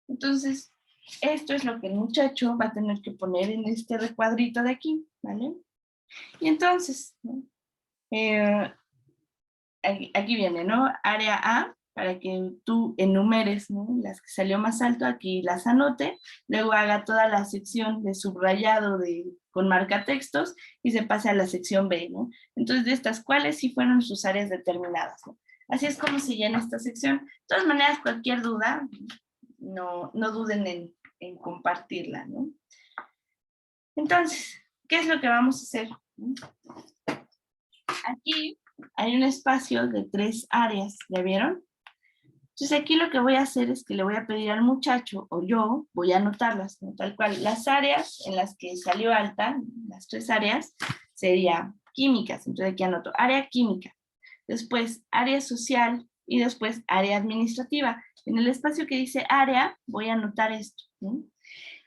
Entonces, esto es lo que el muchacho va a tener que poner en este recuadrito de aquí, ¿vale? Y entonces, ¿no? Aquí viene, ¿no? Área A, para que tú enumeres, ¿no? Las que salió más alto, aquí las anote, luego haga toda la sección de subrayado con marcatextos y se pase a la sección B, ¿no? Entonces, de estas, ¿cuáles sí fueron sus áreas determinadas, ¿no? Así es como se llena esta sección. De todas maneras, cualquier duda, no duden en compartirla, ¿no? Entonces, ¿qué es lo que vamos a hacer? Aquí hay un espacio de 3 áreas, ¿ya vieron? Entonces aquí lo que voy a hacer es que le voy a pedir al muchacho, o yo, voy a anotarlas, ¿no? Tal cual. Las áreas en las que salió alta, las 3 áreas, sería químicas. Entonces aquí anoto área química, después área social y después área administrativa. En el espacio que dice área, voy a anotar esto, ¿no?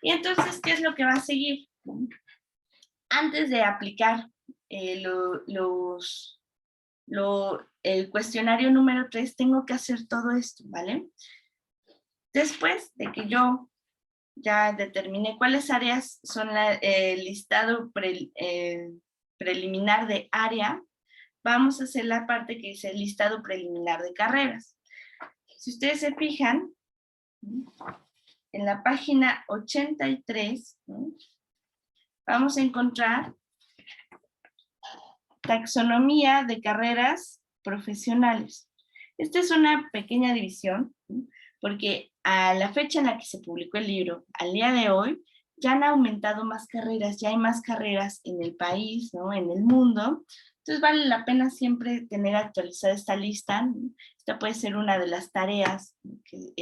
Y entonces, ¿qué es lo que va a seguir? Antes de aplicar el cuestionario número 3, tengo que hacer todo esto, ¿vale? Después de que yo ya determiné cuáles áreas son el listado preliminar de área, vamos a hacer la parte que dice el listado preliminar de carreras. Si ustedes se fijan, en la página 83, ¿no? Vamos a encontrar taxonomía de carreras profesionales. Esta es una pequeña división, ¿sí? Porque a la fecha en la que se publicó el libro, al día de hoy, ya han aumentado más carreras, ya hay más carreras en el país, ¿no? En el mundo. Entonces vale la pena siempre tener actualizada esta lista, ¿no? Esta puede ser una de las tareas que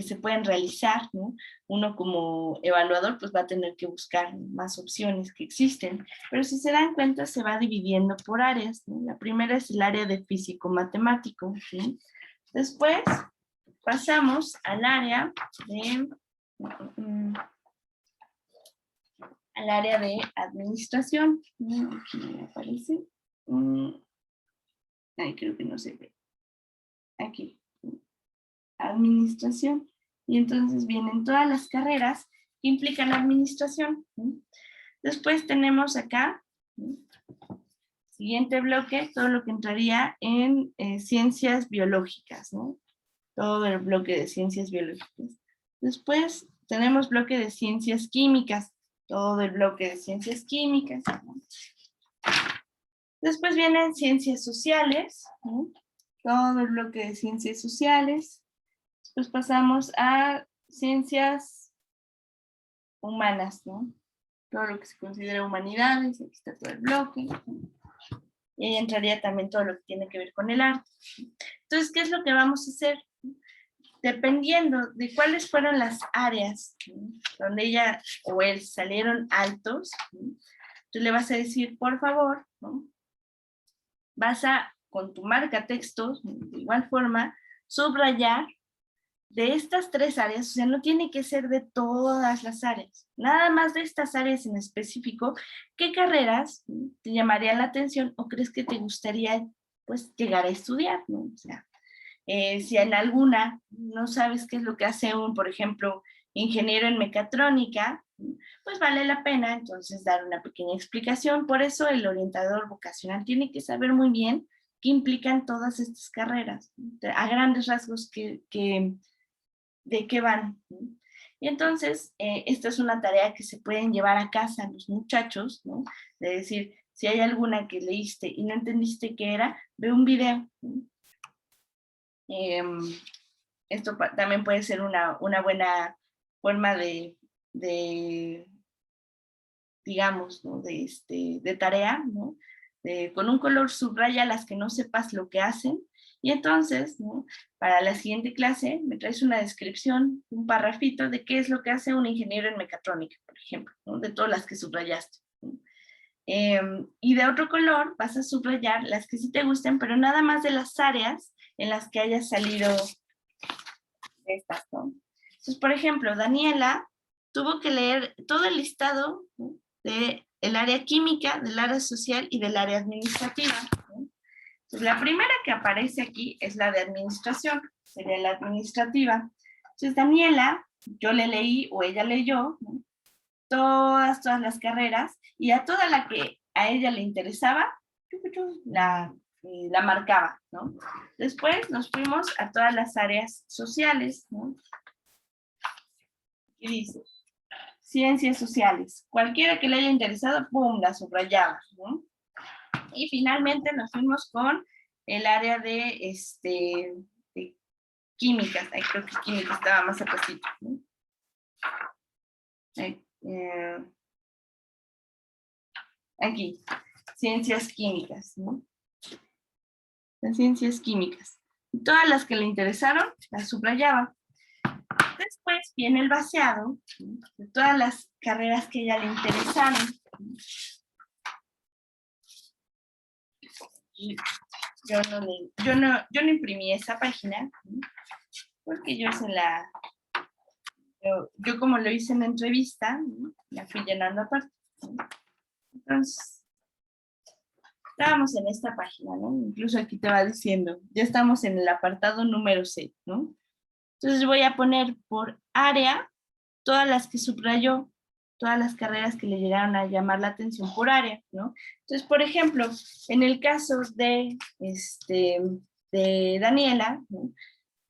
se pueden realizar, ¿no? Uno como evaluador pues va a tener que buscar más opciones que existen, pero si se dan cuenta se va dividiendo por áreas, ¿no? La primera es el área de físico-matemático, ¿sí? Después pasamos al área de administración. Aquí me aparece. Ay, creo que no se ve. Aquí. Administración. Y entonces vienen todas las carreras que implican administración. Después tenemos acá, siguiente bloque, todo lo que entraría en ciencias biológicas, ¿no? Todo el bloque de ciencias biológicas. Después tenemos bloque de ciencias químicas, todo el bloque de ciencias químicas, ¿no? Después vienen ciencias sociales, ¿no? Todo el bloque de ciencias sociales. Después pasamos a ciencias humanas, ¿no? Todo lo que se considera humanidades, aquí está todo el bloque. y ahí entraría también todo lo que tiene que ver con el arte. Entonces, ¿qué es lo que vamos a hacer? Dependiendo de cuáles fueron las áreas donde ella o él salieron altos, tú le vas a decir, por favor, ¿no? Vas a, con tu marca textos, de igual forma, subrayar de estas 3 áreas, o sea, no tiene que ser de todas las áreas, nada más de estas áreas en específico, ¿qué carreras te llamarían la atención o crees que te gustaría, pues, llegar a estudiar, ¿no? O sea, si en alguna no sabes qué es lo que hace un, por ejemplo, ingeniero en mecatrónica, pues vale la pena entonces dar una pequeña explicación. Por eso el orientador vocacional tiene que saber muy bien qué implican todas estas carreras, a grandes rasgos de qué van. Y entonces, esta es una tarea que se pueden llevar a casa los muchachos, ¿no? De decir, si hay alguna que leíste y no entendiste qué era, ve un video, ¿no? Esto también puede ser una buena forma de digamos, ¿no? de tarea, ¿no? Con un color subraya las que no sepas lo que hacen, y entonces, ¿no? Para la siguiente clase me traes una descripción, un parrafito de qué es lo que hace un ingeniero en mecatrónica, por ejemplo, ¿no? De todas las que subrayaste, ¿no? Y de otro color vas a subrayar las que sí te gusten, pero nada más de las áreas en las que hayas salido de estas, ¿no? Entonces, por ejemplo, Daniela tuvo que leer todo el listado, ¿no? del área química, del área social y del área administrativa, ¿no? Entonces, la primera que aparece aquí es la de administración, sería la administrativa. Entonces, Daniela, yo le leí o ella leyó, ¿no? todas las carreras, y a toda la que a ella le interesaba, la marcaba, ¿no? Después nos fuimos a todas las áreas sociales, ¿no? Y dice, ciencias sociales, cualquiera que le haya interesado, ¡pum!, la subrayaba, ¿no? Y finalmente nos fuimos con el área de químicas, ahí creo que química estaba más atrásito, ¿no? Aquí, ciencias químicas, ¿no? Las ciencias químicas. Todas las que le interesaron, las subrayaba. Después viene el vaciado, ¿no? De todas las carreras que a ella le interesaron. Y yo no imprimí esa página, ¿no? Porque yo se la... Yo como lo hice en la entrevista, ¿no? La fui llenando aparte, ¿no? Entonces, estábamos en esta página, ¿no? Incluso aquí te va diciendo, ya estamos en el apartado número 6, ¿no? Entonces voy a poner por área todas las que subrayó, todas las carreras que le llegaron a llamar la atención por área, ¿no? Entonces, por ejemplo, en el caso de Daniela, ¿no?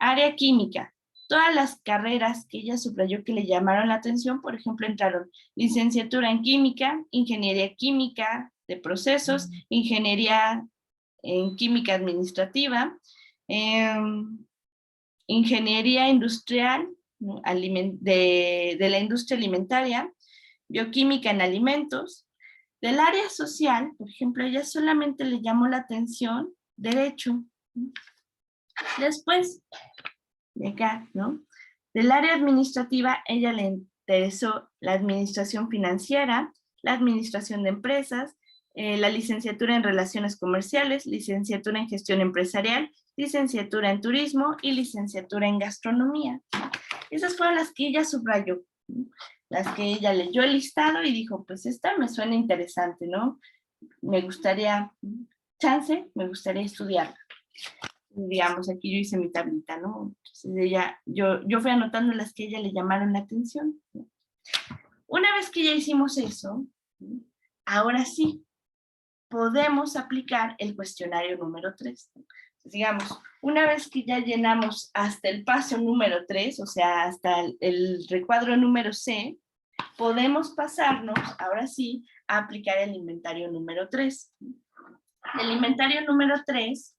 Área química, todas las carreras que ella subrayó que le llamaron la atención, por ejemplo, entraron licenciatura en química, ingeniería química de procesos, ingeniería en química administrativa, ingeniería industrial, ¿no? de la industria alimentaria, bioquímica en alimentos. Del área social, por ejemplo, ella solamente le llamó la atención derecho. Después, de acá, ¿no? Del área administrativa, ella le interesó la administración financiera, la administración de empresas, la licenciatura en relaciones comerciales, licenciatura en gestión empresarial, licenciatura en turismo y licenciatura en gastronomía. Esas fueron las que ella subrayó, ¿no? Las que ella leyó el listado y dijo, pues esta me suena interesante, ¿no? Me gustaría, chance, me gustaría estudiarla. Digamos, aquí yo hice mi tablita, ¿no? Entonces yo fui anotando las que a ella le llamaron la atención, ¿no? Una vez que ya hicimos eso, ¿no? Ahora sí, podemos aplicar el cuestionario número 3. Entonces, digamos, una vez que ya llenamos hasta el paso número 3, o sea, hasta el recuadro número C, podemos pasarnos, ahora sí, a aplicar el inventario número 3. El inventario número 3,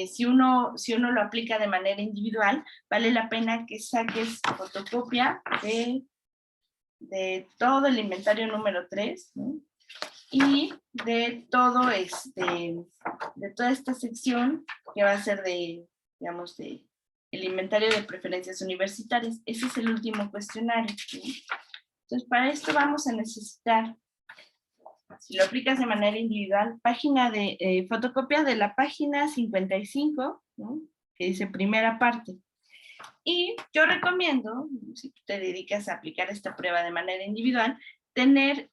si uno lo aplica de manera individual, vale la pena que saques fotocopia de todo el inventario número 3, ¿no? y de todo de toda esta sección que va a ser digamos, el inventario de preferencias universitarias. Ese es el último cuestionario, ¿sí? Entonces, para esto vamos a necesitar, si lo aplicas de manera individual, fotocopia de la página 55, ¿no? Que dice primera parte. Y yo recomiendo, si tú te dedicas a aplicar esta prueba de manera individual, tener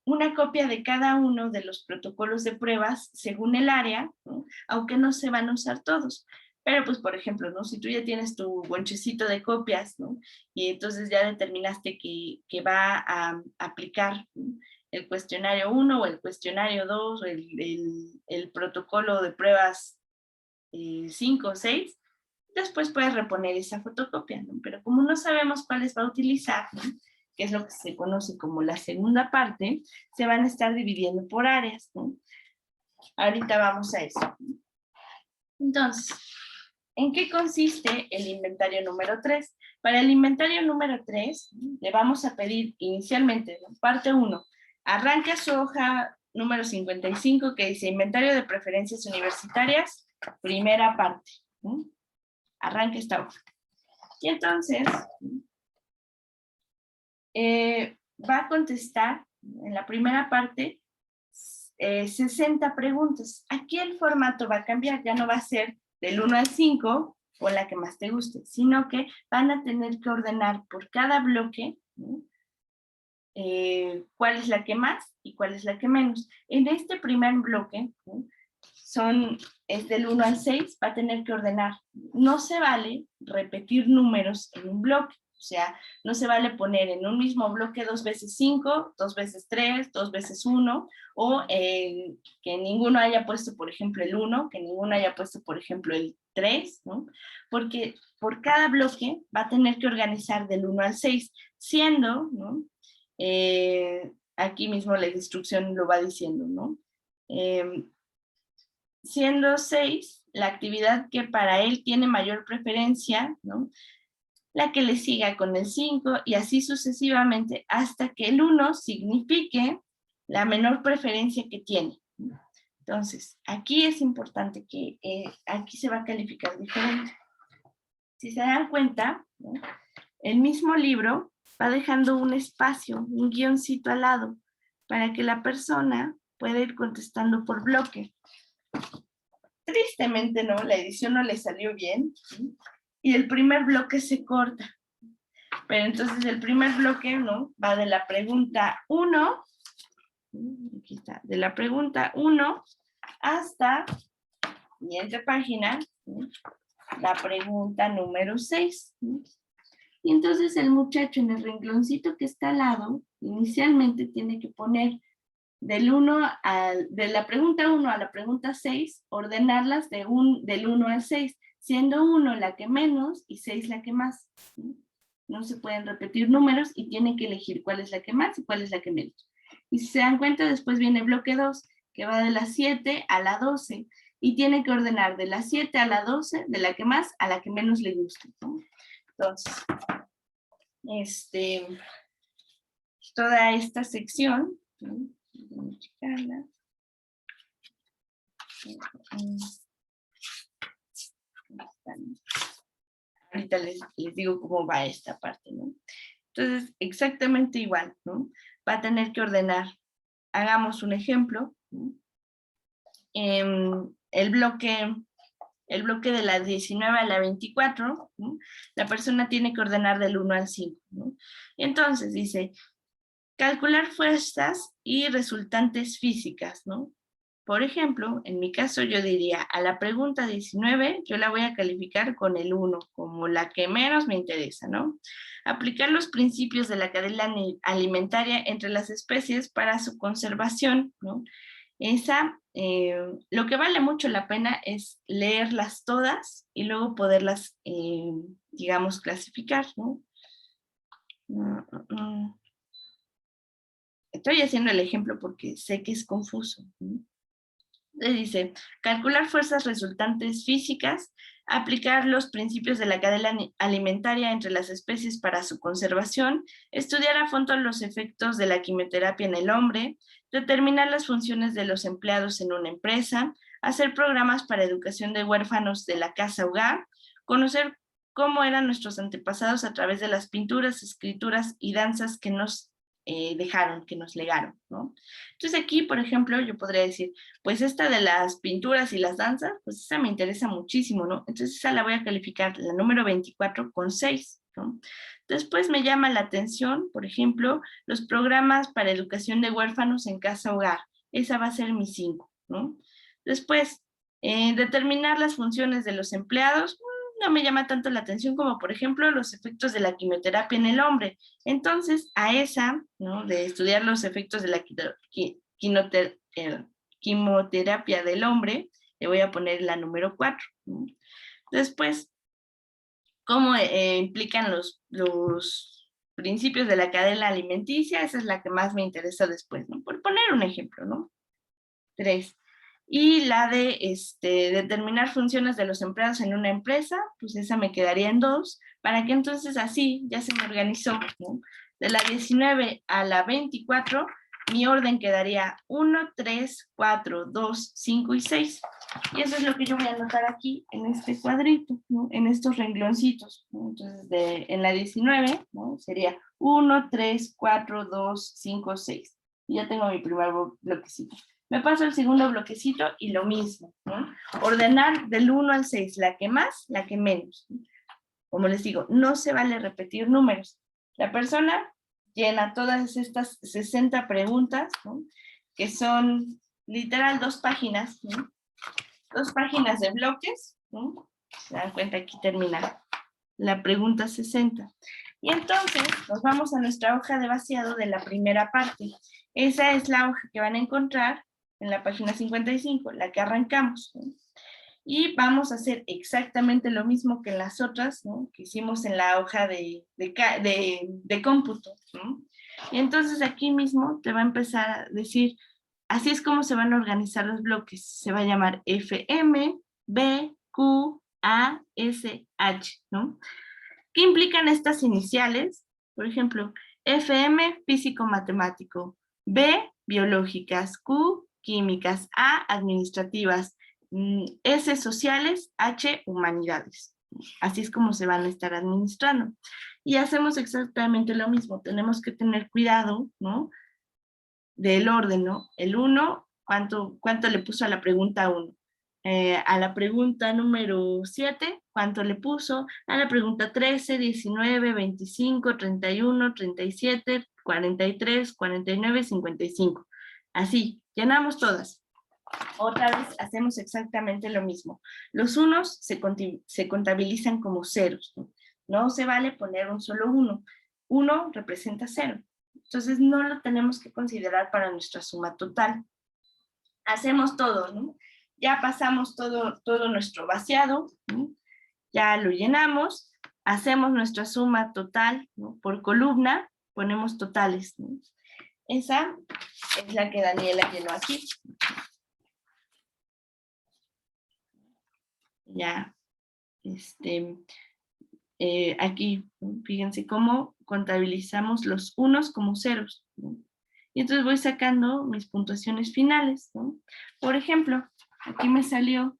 una copia de cada uno de los protocolos de pruebas según el área, ¿no? Aunque no se van a usar todos. Pero pues, por ejemplo, ¿no? Si tú ya tienes tu bonchecito de copias, ¿no? Y entonces ya determinaste que va a aplicar, ¿no? El cuestionario 1 o el cuestionario 2 o el protocolo de pruebas 5 o 6, después puedes reponer esa fotocopia, ¿no? Pero como no sabemos cuáles va a utilizar, ¿no? Que es lo que se conoce como la segunda parte, se van a estar dividiendo por áreas, ¿no? Ahorita vamos a eso. Entonces, ¿en qué consiste el inventario número 3? Para el inventario número 3, le vamos a pedir inicialmente, ¿no? Parte 1, arranca su hoja número 55 que dice inventario de preferencias universitarias, primera parte, ¿no? Arranca esta hoja. Y entonces, va a contestar en la primera parte 60 preguntas. Aquí el formato va a cambiar, ya no va a ser del 1 al 5 o la que más te guste, sino que van a tener que ordenar por cada bloque, ¿no? Cuál es la que más y cuál es la que menos. En este primer bloque, ¿no? Es del 1 al 6, va a tener que ordenar. No se vale repetir números en un bloque. O sea, no se vale poner en un mismo bloque 2 veces 5, 2 veces 3, 2 veces 1, o que ninguno haya puesto, por ejemplo, el 1, que ninguno haya puesto, por ejemplo, el 3, ¿no? Porque por cada bloque va a tener que organizar del 1 al 6, siendo, ¿no? Aquí mismo la instrucción lo va diciendo, ¿no? Siendo 6 la actividad que para él tiene mayor preferencia, ¿no? La que le siga con el 5 y así sucesivamente hasta que el 1 signifique la menor preferencia que tiene. Entonces, aquí es importante que aquí se va a calificar diferente. Si se dan cuenta, ¿no? El mismo libro va dejando un espacio, un guioncito al lado, para que la persona pueda ir contestando por bloque. Tristemente, ¿no? La edición no le salió bien, ¿sí? Y el primer bloque se corta. Pero entonces el primer bloque, ¿no? Va de la pregunta 1, aquí está, de la pregunta 1 hasta, siguiente página, ¿sí? La pregunta número 6. ¿Sí? Y entonces el muchacho en el rengloncito que está al lado, inicialmente tiene que poner de la pregunta 1 a la pregunta 6, ordenarlas del 1 al 6, siendo 1 la que menos y 6 la que más. ¿Sí? No se pueden repetir números y tiene que elegir cuál es la que más y cuál es la que menos. Y si se dan cuenta, después viene bloque 2, que va de la 7 a la 12, y tiene que ordenar de la 7 a la 12, de la que más a la que menos le guste, ¿no? Entonces, toda esta sección, ¿sí? Ahorita les digo cómo va esta parte, ¿no? Entonces, exactamente igual, ¿no? Va a tener que ordenar. Hagamos un ejemplo, ¿no? El bloque de la 19 a la 24, ¿no? La persona tiene que ordenar del 1 al 5, ¿no? Entonces dice, calcular fuerzas y resultantes físicas, ¿no? Por ejemplo, en mi caso yo diría, a la pregunta 19 yo la voy a calificar con el 1, como la que menos me interesa, ¿no? Aplicar los principios de la cadena alimentaria entre las especies para su conservación, ¿no? Lo que vale mucho la pena es leerlas todas y luego poderlas, digamos, clasificar, ¿no? Estoy haciendo el ejemplo porque sé que es confuso, ¿no? Le dice, calcular fuerzas resultantes físicas, aplicar los principios de la cadena alimentaria entre las especies para su conservación, estudiar a fondo los efectos de la quimioterapia en el hombre, determinar las funciones de los empleados en una empresa, hacer programas para educación de huérfanos de la casa-hogar, conocer cómo eran nuestros antepasados a través de las pinturas, escrituras y danzas que nos dejaron, que nos legaron, ¿no? Entonces aquí, por ejemplo, yo podría decir, pues esta de las pinturas y las danzas, pues esa me interesa muchísimo, ¿no? Entonces esa la voy a calificar, la número 24 con 6, ¿no? Después me llama la atención, por ejemplo, los programas para educación de huérfanos en casa-hogar. Esa va a ser mi 5, ¿no? Después, determinar las funciones de los empleados, no me llama tanto la atención como, por ejemplo, los efectos de la quimioterapia en el hombre. Entonces, a esa, ¿no? De estudiar los efectos de la quimioterapia del hombre, le voy a poner la número 4, ¿no? Después, cómo implican los principios de la cadena alimenticia, esa es la que más me interesa después, ¿no? Por poner un ejemplo, ¿no? 3. Y la de determinar funciones de los empleados en una empresa, pues esa me quedaría en 2, para que entonces así ya se me organizó, ¿no? De la 19 a la 24, mi orden quedaría 1, 3, 4, 2, 5 y 6. Y eso es lo que yo voy a anotar aquí en este cuadrito, ¿no? En estos rengloncitos, ¿no? Entonces, en la 19, ¿no? Sería 1, 3, 4, 2, 5, 6. Y ya tengo mi primer bloquecito. Me paso el segundo bloquecito y lo mismo, ¿no? Ordenar del 1 al 6, la que más, la que menos. Como les digo, no se vale repetir números. La persona llena todas estas 60 preguntas, ¿no? Que son literal 2 páginas, ¿no? 2 páginas de bloques, ¿no? Se dan cuenta, aquí termina la pregunta 60. Y entonces nos vamos a nuestra hoja de vaciado de la primera parte. Esa es la hoja que van a encontrar en la página 55, la que arrancamos, ¿no? Y vamos a hacer exactamente lo mismo que en las otras, ¿no? Que hicimos en la hoja de cómputo, ¿no? Y entonces aquí mismo te va a empezar a decir, así es como se van a organizar los bloques. Se va a llamar FM, B, Q, A, S, H, ¿no? ¿Qué implican estas iniciales? Por ejemplo, FM, físico-matemático, B, biológicas, Q, químicas, A, administrativas, S, sociales, H, humanidades. Así es como se van a estar administrando. Y hacemos exactamente lo mismo. Tenemos que tener cuidado, ¿no? Del orden, ¿no? El 1, ¿cuánto le puso a la pregunta 1? A la pregunta número 7, ¿cuánto le puso? A la pregunta 13, 19, 25, 31, 37, 43, 49, 55. Así, llenamos todas. Otra vez hacemos exactamente lo mismo. Los unos se contabilizan como ceros, ¿no? No se vale poner un solo 1. 1 representa 0. Entonces no lo tenemos que considerar para nuestra suma total. Hacemos todo, ¿no? Ya pasamos todo nuestro vaciado, ¿no? Ya lo llenamos, hacemos nuestra suma total, ¿no? Por columna, ponemos totales, ¿no? Esa es la que Daniela llenó aquí. Ya, aquí, fíjense cómo contabilizamos los unos como ceros, ¿no? Y entonces voy sacando mis puntuaciones finales, ¿no? Por ejemplo, aquí me salió,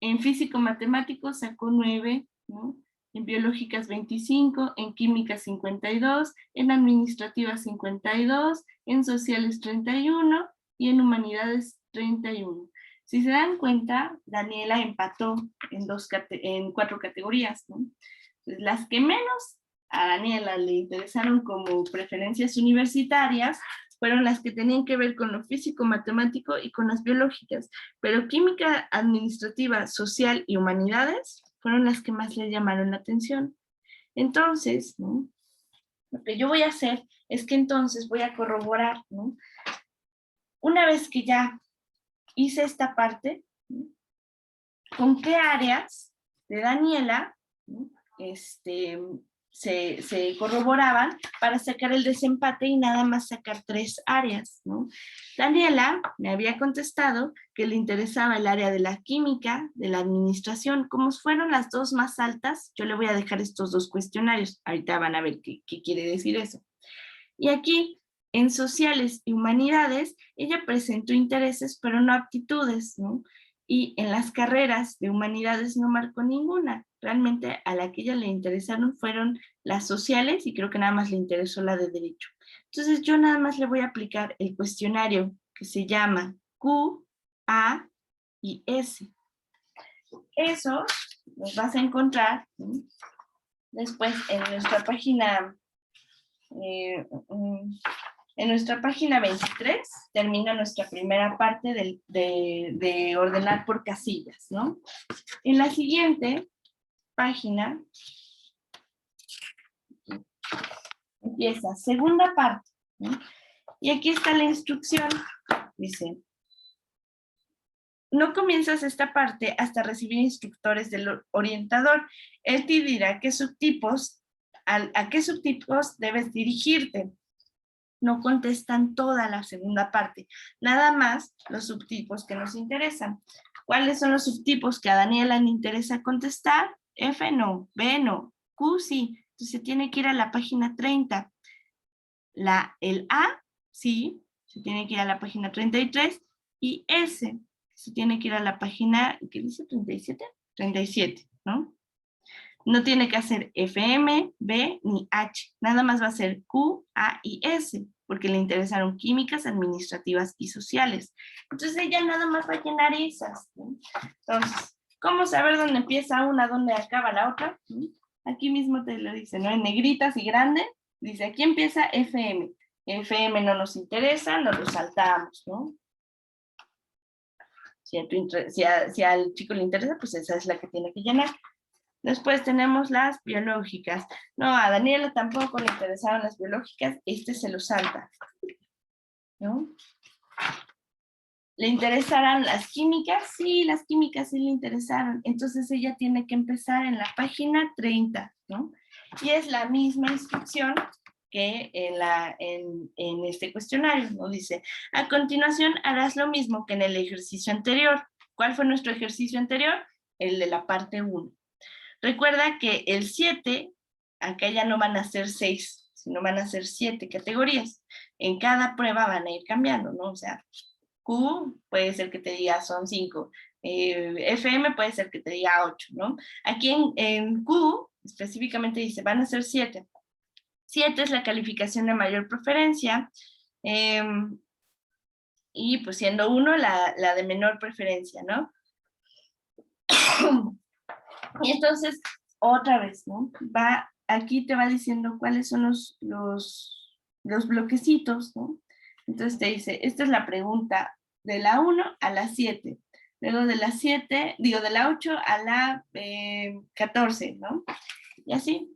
en físico-matemático sacó 9, ¿no? En biológicas 25, en químicas 52, en administrativas 52, en sociales 31 y en humanidades 31. Si se dan cuenta, Daniela empató en 4 categorías, ¿no? Entonces, las que menos a Daniela le interesaron como preferencias universitarias fueron las que tenían que ver con lo físico-matemático y con las biológicas, pero química, administrativa, social y humanidades fueron las que más le llamaron la atención. Entonces, ¿no? Lo que yo voy a hacer es que entonces voy a corroborar, ¿no? Una vez que ya hice esta parte, ¿no? ¿Con qué áreas de Daniela, ¿no? se corroboraban para sacar el desempate y nada más sacar 3 áreas, ¿no? Daniela me había contestado que le interesaba el área de la química, de la administración. Como fueron las 2 más altas, yo le voy a dejar estos 2 cuestionarios. Ahorita van a ver qué quiere decir eso. Y aquí, en sociales y humanidades, ella presentó intereses, pero no aptitudes, ¿no? Y en las carreras de humanidades no marcó ninguna. Realmente a la que ella le interesaron fueron las sociales y creo que nada más le interesó la de derecho. Entonces yo nada más le voy a aplicar el cuestionario que se llama Q, A y S. Eso los vas a encontrar, ¿no? Después en nuestra página en nuestra página 23 termina nuestra primera parte de ordenar por casillas, ¿no? En la siguiente página empieza segunda parte, ¿no? Y aquí está la instrucción, dice, no comienzas esta parte hasta recibir instructores del orientador. Él te dirá qué subtipos, a qué subtipos debes dirigirte. No contestan toda la segunda parte, nada más los subtipos que nos interesan. ¿Cuáles son los subtipos que a Daniela le interesa contestar? F no, B no, Q sí, entonces tiene que ir a la página 30. El A, sí, se tiene que ir a la página 33, y S, se tiene que ir a la página, ¿qué dice? 37, 37, ¿no? No tiene que hacer FM, B ni H, nada más va a ser Q, A y S, porque le interesaron químicas, administrativas y sociales. Entonces ella nada más va a llenar esas, ¿no? Entonces, ¿cómo saber dónde empieza una, dónde acaba la otra? Aquí mismo te lo dice, ¿no? En negritas y grande, dice, aquí empieza FM. FM no nos interesa, nos lo saltamos, ¿no? Si al chico le interesa, pues esa es la que tiene que llenar. Después tenemos las biológicas. No, a Daniela tampoco le interesaron las biológicas, se lo salta, ¿no? ¿Le interesarán las químicas? Sí, las químicas sí le interesaron. Entonces ella tiene que empezar en la página 30, ¿no? Y es la misma instrucción que en este cuestionario, ¿no? Dice, a continuación harás lo mismo que en el ejercicio anterior. ¿Cuál fue nuestro ejercicio anterior? El de la parte 1. Recuerda que el 7, acá ya no van a ser 6, sino van a ser 7 categorías. En cada prueba van a ir cambiando, ¿no? O sea, Q puede ser que te diga son 5, FM puede ser que te diga 8, ¿no? Aquí en Q específicamente dice, van a ser 7. 7 es la calificación de mayor preferencia, y pues siendo 1 la de menor preferencia, ¿no? Y entonces, otra vez, ¿no? Aquí te va diciendo cuáles son los bloquecitos, ¿no? Entonces te dice, esta es la pregunta de la 1 a la 7. Luego de la 7, digo, de la 8 a la 14, ¿no? Y así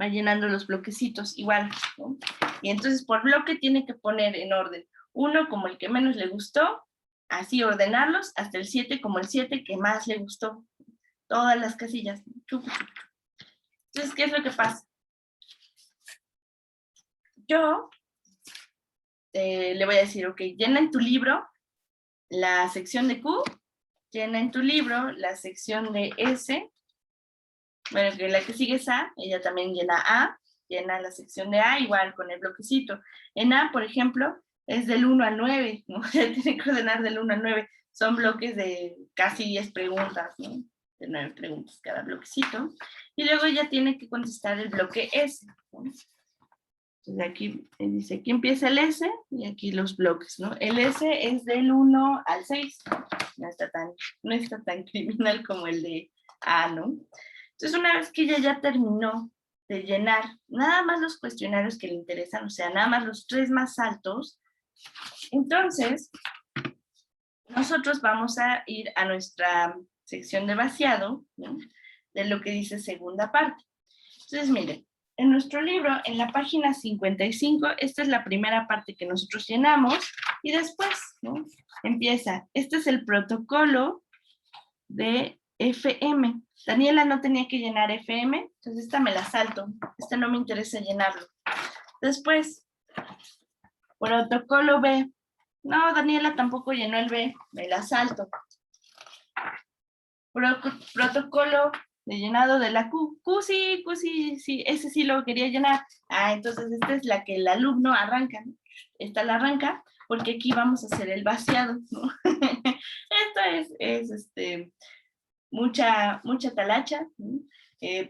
va llenando los bloquecitos igual, ¿no? Y entonces por bloque tiene que poner en orden. 1 como el que menos le gustó, así ordenarlos, hasta el 7 como el 7 que más le gustó. Todas las casillas. Entonces, ¿qué es lo que pasa? Yo le voy a decir, ok, llena en tu libro la sección de Q, llena en tu libro la sección de S, bueno, que la que sigue es A, ella también llena A, llena la sección de A, igual con el bloquecito. En A, por ejemplo, es del 1 al 9, ¿no? Tiene que ordenar del 1 al 9, son bloques de casi 10 preguntas, ¿no? De 9 preguntas cada bloquecito, y luego ella tiene que contestar el bloque S, ¿no? Entonces aquí dice, aquí empieza el S, y aquí los bloques, ¿no? El S es del 1 al 6, no está tan criminal como el de A, ¿no? Entonces una vez que ella ya terminó de llenar nada más los cuestionarios que le interesan, o sea, nada más los 3 más altos, entonces nosotros vamos a ir a nuestra sección de vaciado, ¿no? De lo que dice segunda parte. Entonces, miren, en nuestro libro, en la página 55, esta es la primera parte que nosotros llenamos, y después, ¿no? Empieza, este es el protocolo de FM. Daniela no tenía que llenar FM, entonces esta me la salto. Esta no me interesa llenarlo. Después, protocolo B. No, Daniela tampoco llenó el B, me la salto. Protocolo de llenado de la Q. Q sí, ese sí lo quería llenar. Entonces esta es la que el alumno arranca, ¿no? Esta la arranca porque aquí vamos a hacer el vaciado, ¿no? Esto es mucha talacha, ¿no?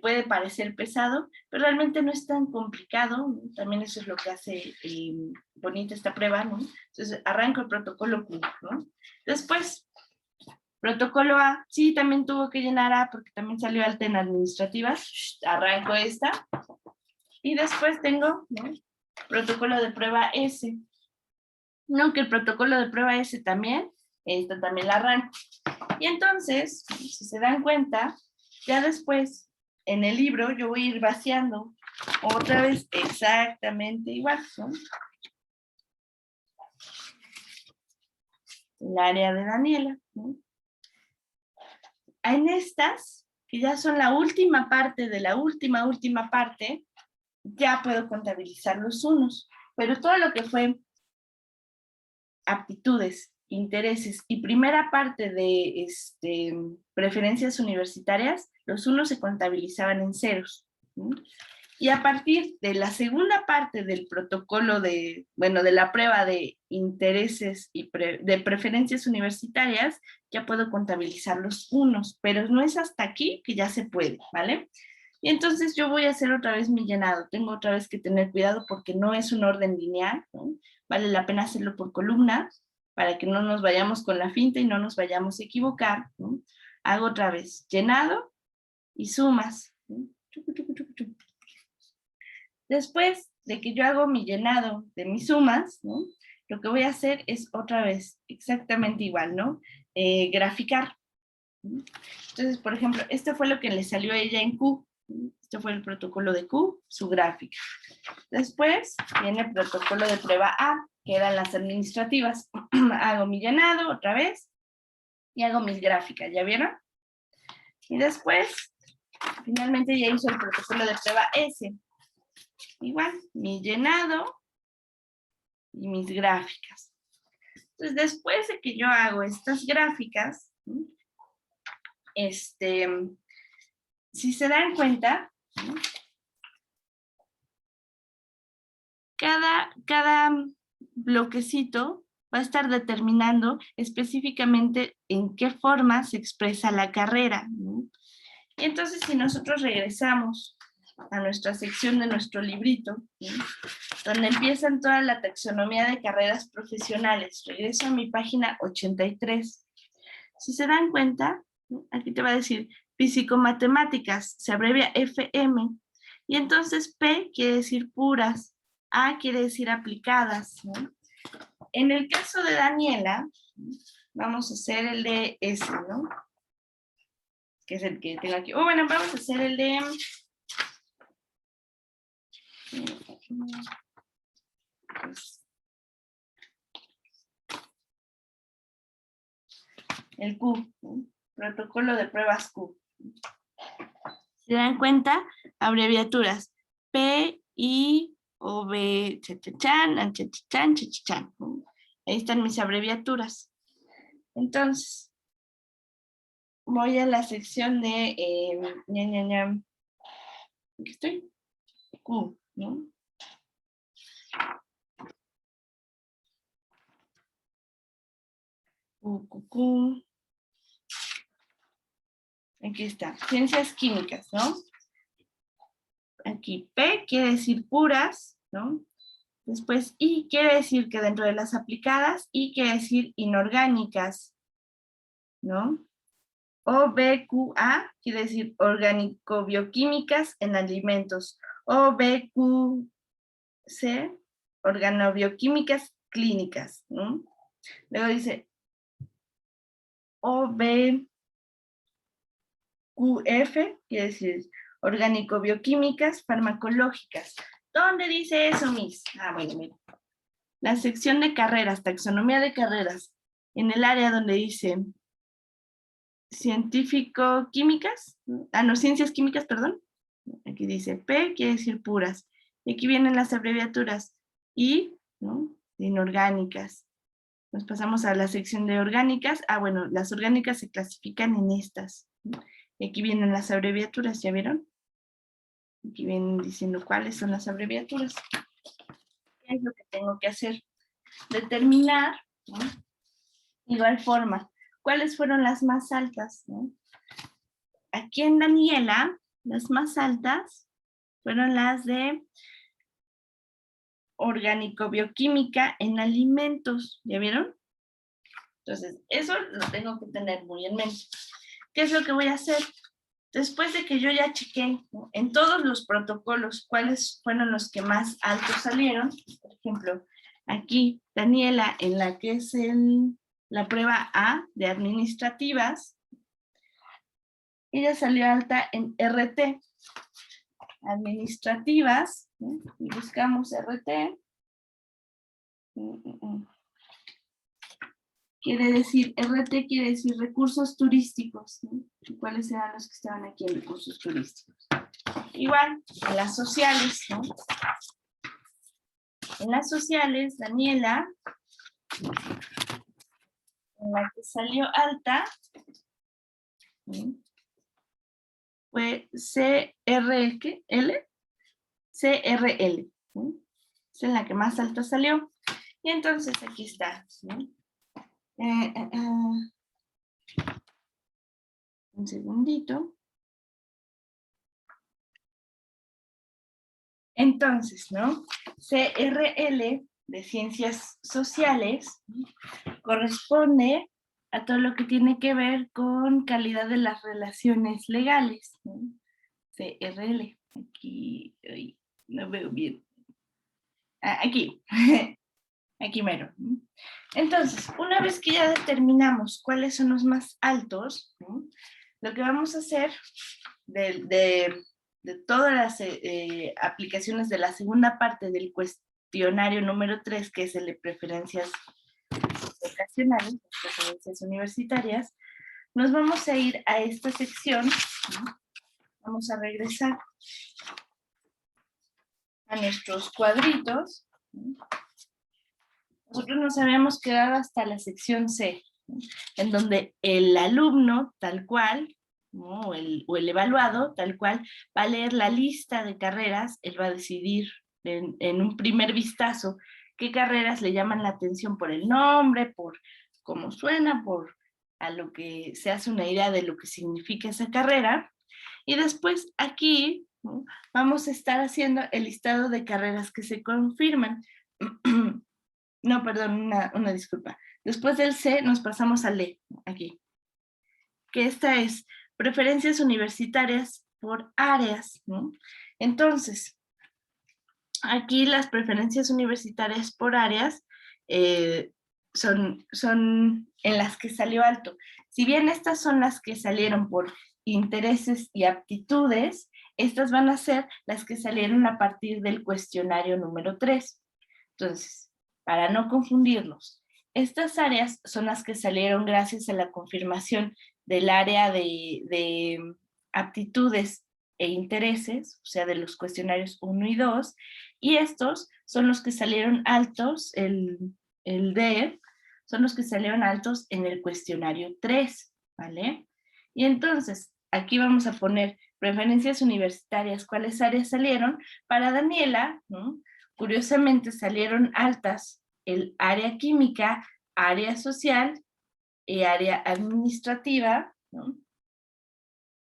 Puede parecer pesado, pero realmente no es tan complicado, ¿no? También eso es lo que hace bonita esta prueba, ¿no? Entonces arranco el protocolo Q, ¿no? Después, protocolo A, sí, también tuvo que llenar A porque también salió alta en administrativas. Arranco esta. Y después tengo, ¿no?, protocolo de prueba S. No, que el protocolo de prueba S también, esta también la arranco. Y entonces, si se dan cuenta, ya después, en el libro, yo voy a ir vaciando otra vez exactamente igual, ¿no? El área de Daniela, ¿no? En estas, que ya son la última parte de la última parte, ya puedo contabilizar los unos. Pero todo lo que fue aptitudes, intereses y primera parte de preferencias universitarias, los unos se contabilizaban en ceros, ¿sí? Y a partir de la segunda parte del protocolo de la prueba de intereses y de preferencias universitarias, ya puedo contabilizar los unos, pero no es hasta aquí que ya se puede, ¿vale? Y entonces yo voy a hacer otra vez mi llenado. Tengo otra vez que tener cuidado porque no es un orden lineal, ¿no? Vale la pena hacerlo por columnas para que no nos vayamos con la finta y no nos vayamos a equivocar, ¿no? Hago otra vez llenado y sumas, ¿no? Después de que yo hago mi llenado de mis sumas, ¿no?, lo que voy a hacer es otra vez exactamente igual, ¿no? Graficar. Entonces, por ejemplo, esto fue lo que le salió a ella en Q. Este fue el protocolo de Q, su gráfica. Después viene el protocolo de prueba A, que eran las administrativas. Hago mi llenado otra vez y hago mis gráficas, ¿ya vieron? Y después, finalmente ya hizo el protocolo de prueba S. Igual, mi llenado y mis gráficas. Entonces, después de que yo hago estas gráficas, si se dan cuenta, cada bloquecito va a estar determinando específicamente en qué forma se expresa la carrera, ¿no? Y entonces, si nosotros regresamos a nuestra sección de nuestro librito, ¿sí?, donde empiezan toda la taxonomía de carreras profesionales, regreso a mi página 83. Si se dan cuenta, ¿no?, aquí te va a decir físico-matemáticas, se abrevia FM, y entonces P quiere decir puras, A quiere decir aplicadas, ¿no? En el caso de Daniela, vamos a hacer el de S, ¿no?, que es el que tengo aquí. Bueno, vamos a hacer el de... el Q, ¿no?, protocolo de pruebas Q. ¿Se dan cuenta? Abreviaturas. P, I, O, B, chachachan, chachachan, chachachan. Ahí están mis abreviaturas. Entonces, voy a la sección de ¿aquí estoy? Q, ¿no? Q. Aquí está, ciencias químicas, ¿no? Aquí P quiere decir puras, ¿no? Después I quiere decir que dentro de las aplicadas, I quiere decir inorgánicas, ¿no? OBQA quiere decir orgánico-bioquímicas en alimentos. OBQC, organobioquímicas clínicas, ¿no? Luego dice OBQF, quiere decir orgánico-bioquímicas farmacológicas. ¿Dónde dice eso, Miss? Bueno, mira. La sección de carreras, taxonomía de carreras, en el área donde dice científico-químicas, no, ciencias químicas, perdón. Aquí dice P, quiere decir puras. Y aquí vienen las abreviaturas I, ¿no? Inorgánicas. Nos pasamos a la sección de orgánicas. Bueno, las orgánicas se clasifican en estas. Y aquí vienen las abreviaturas, ¿ya vieron? Aquí vienen diciendo cuáles son las abreviaturas. ¿Qué es lo que tengo que hacer? Determinar, ¿no? Igual forma, ¿cuáles fueron las más altas? ¿No? Aquí en Daniela, las más altas fueron las de orgánico-bioquímica en alimentos, ¿ya vieron? Entonces, eso lo tengo que tener muy en mente. ¿Qué es lo que voy a hacer? Después de que yo ya chequé, ¿no?, en todos los protocolos cuáles fueron los que más altos salieron, por ejemplo, aquí Daniela, en la que es la prueba A de administrativas, ella salió alta en RT, administrativas, ¿no? Y buscamos RT. Quiere decir, RT quiere decir recursos turísticos, ¿no? ¿Cuáles eran los que estaban aquí en recursos turísticos? Igual, en las sociales, ¿no? En las sociales, Daniela, en la que salió alta, ¿sí?, fue CRL, CRL, ¿sí? Es en la que más alta salió. Y entonces aquí está, ¿sí? Un segundito. Entonces, ¿no? CRL de Ciencias Sociales corresponde a todo lo que tiene que ver con calidad de las relaciones legales, ¿no? CRL. Aquí, no veo bien. Aquí. Aquí mero. Entonces, una vez que ya determinamos cuáles son los más altos, ¿no?, lo que vamos a hacer de todas las aplicaciones de la segunda parte del cuestionario número 3, que es el de preferencias vocacionales, preferencias universitarias, nos vamos a ir a esta sección, ¿no? Vamos a regresar a nuestros cuadritos, ¿no? Nosotros nos habíamos quedado hasta la sección C, ¿no?, en donde el alumno, tal cual, ¿no?, o el evaluado, tal cual, va a leer la lista de carreras. Él va a decidir en un primer vistazo qué carreras le llaman la atención por el nombre, por cómo suena, por a lo que se hace una idea de lo que significa esa carrera. Y después aquí, ¿no?, vamos a estar haciendo el listado de carreras que se confirman. No, perdón, una disculpa. Después del C nos pasamos al D, aquí. Que esta es preferencias universitarias por áreas, ¿no? Entonces, aquí las preferencias universitarias por áreas son en las que salió alto. Si bien estas son las que salieron por intereses y aptitudes, estas van a ser las que salieron a partir del cuestionario número 3. Entonces, para no confundirlos, estas áreas son las que salieron gracias a la confirmación del área de aptitudes e intereses, o sea, de los cuestionarios 1 y 2, y estos son los que salieron altos, el D, son los que salieron altos en el cuestionario 3, ¿vale? Y entonces, aquí vamos a poner preferencias universitarias, cuáles áreas salieron. Para Daniela, ¿no?, curiosamente salieron altas el área química, área social y área administrativa, ¿no?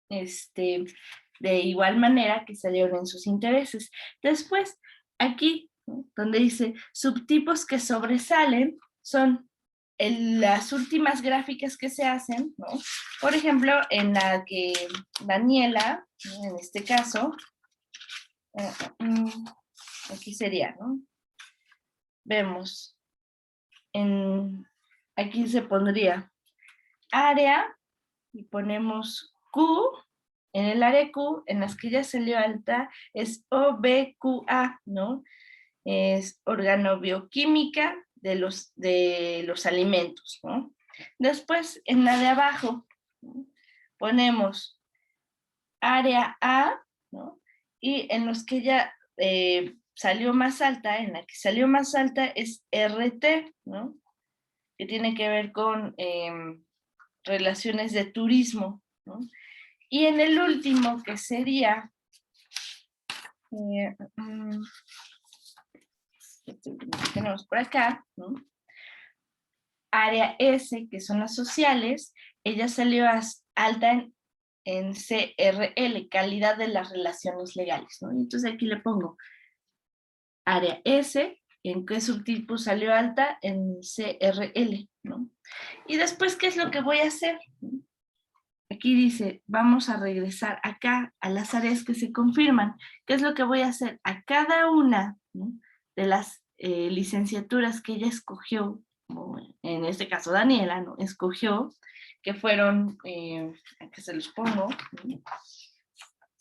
De igual manera que salieron en sus intereses. Después, aquí, ¿no?, donde dice subtipos que sobresalen, son las últimas gráficas que se hacen, ¿no? Por ejemplo, en la que Daniela, ¿no?, en este caso, aquí sería, ¿no? Vemos, aquí se pondría área y ponemos Q. En el área Q, en las que ya salió alta, es OBQA, ¿no? Es organobioquímica de los alimentos, ¿no? Después, en la de abajo, ¿no?, ponemos área A, ¿no? Y en los que ella salió más alta, en la que salió más alta es RT, ¿no? Que tiene que ver con relaciones de turismo, ¿no? Y en el último, que sería tenemos por acá, ¿no? Área S, que son las sociales, ella salió alta en CRL, calidad de las relaciones legales, ¿no? Entonces aquí le pongo área S, ¿en qué subtipo salió alta? En CRL, ¿no? Y después, ¿qué es lo que voy a hacer? Aquí dice, vamos a regresar acá a las áreas que se confirman. ¿Qué es lo que voy a hacer? A cada una, ¿no?, de las licenciaturas que ella escogió, en este caso Daniela, ¿no?, escogió, que fueron, aquí se los pongo, ¿no?,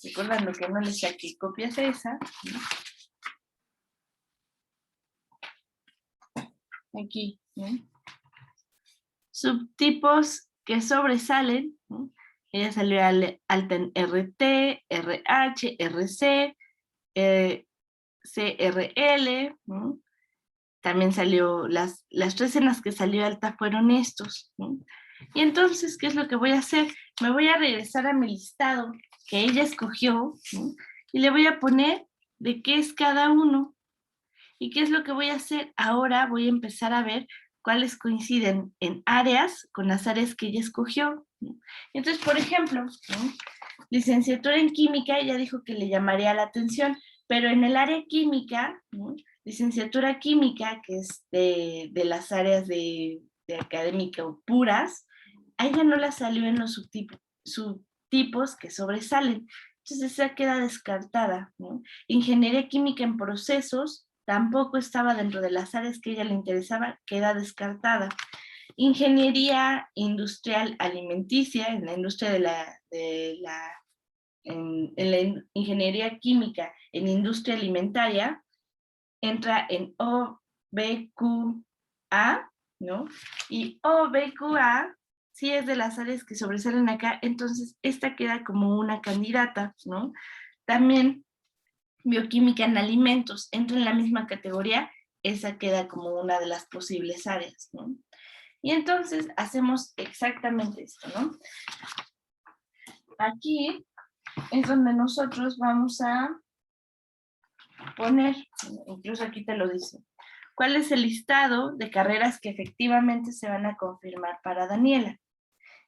recordando que no les saqué copias de esa, ¿no?, aquí, ¿no?, subtipos que sobresalen, ¿no? Ella salió alta en RT, RH, RC, CRL, ¿no? También salió, las 3 en las que salió alta fueron estos, ¿no? Y entonces, ¿qué es lo que voy a hacer? Me voy a regresar a mi listado que ella escogió, ¿no?, y le voy a poner de qué es cada uno. ¿Y qué es lo que voy a hacer? Ahora voy a empezar a ver cuáles coinciden en áreas con las áreas que ella escogió, ¿no? Entonces, por ejemplo, ¿no?, licenciatura en química, ella dijo que le llamaría la atención, pero en el área química, ¿no?, licenciatura química, que es de las áreas de académica o puras, a ella no la salió en los subtipos que sobresalen. Entonces esa queda descartada, ¿no? Ingeniería química en procesos tampoco estaba dentro de las áreas que a ella le interesaba, queda descartada. Ingeniería industrial alimenticia, en la industria en la ingeniería química en industria alimentaria, entra en OBQA, ¿no? Y OBQA sí es de las áreas que sobresalen acá, entonces esta queda como una candidata, ¿no? También bioquímica en alimentos entra en la misma categoría, esa queda como una de las posibles áreas, ¿no? Y entonces hacemos exactamente esto, ¿no? Aquí es donde nosotros vamos a poner, incluso aquí te lo dice, ¿cuál es el listado de carreras que efectivamente se van a confirmar para Daniela?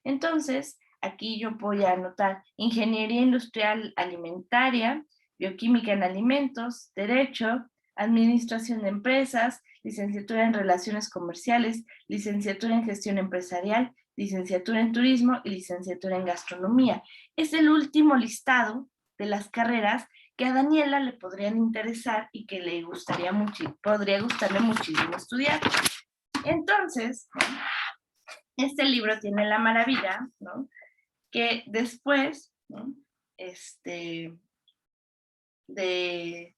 Entonces, aquí yo voy a anotar ingeniería industrial alimentaria, bioquímica en alimentos, derecho, administración de empresas, licenciatura en relaciones comerciales, licenciatura en gestión empresarial, licenciatura en turismo y licenciatura en gastronomía. Es el último listado de las carreras que a Daniela le podrían interesar y que le gustaría mucho, podría gustarle muchísimo estudiar. Entonces, este libro tiene la maravilla, ¿no?, que después, ¿no?, de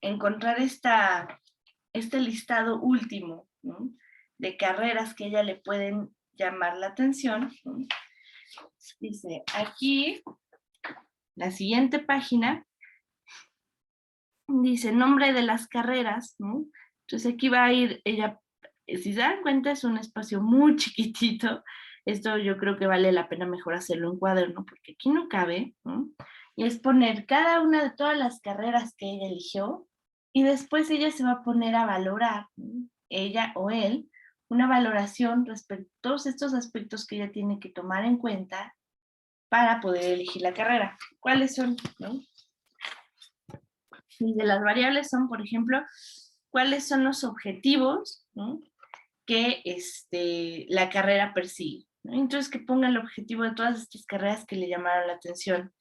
encontrar este listado último, ¿no?, de carreras que a ella le pueden llamar la atención, ¿no?, dice aquí, la siguiente página, dice nombre de las carreras, ¿no? Entonces aquí va a ir ella, si se dan cuenta es un espacio muy chiquitito, esto yo creo que vale la pena mejor hacerlo en cuaderno porque aquí no cabe, ¿no? Y es poner cada una de todas las carreras que ella eligió y después ella se va a poner a valorar, ¿no?, ella o él, una valoración respecto a todos estos aspectos que ella tiene que tomar en cuenta para poder elegir la carrera. ¿Cuáles son, no? Y de las variables son, por ejemplo, cuáles son los objetivos, ¿no?, que la carrera persigue, ¿no? Entonces que ponga el objetivo de todas estas carreras que le llamaron la atención.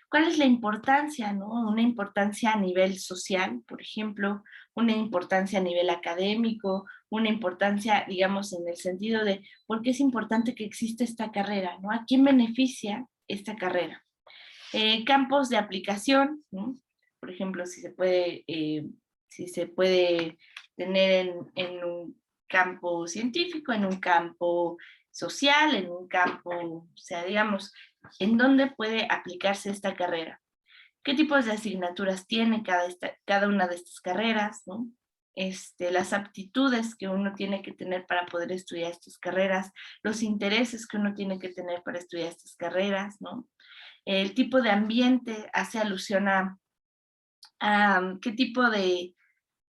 ¿Cuál es la importancia, no? Una importancia a nivel social, por ejemplo, una importancia a nivel académico, una importancia, digamos, en el sentido de por qué es importante que exista esta carrera, ¿no? ¿A quién beneficia esta carrera? Campos de aplicación, ¿no? Por ejemplo, si se puede tener en un campo científico, en un campo social, en un campo, o sea, digamos, en dónde puede aplicarse esta carrera. ¿Qué tipos de asignaturas tiene cada una de estas carreras, ¿no? Las aptitudes que uno tiene que tener para poder estudiar estas carreras, los intereses que uno tiene que tener para estudiar estas carreras, ¿no? El tipo de ambiente hace alusión a qué tipo de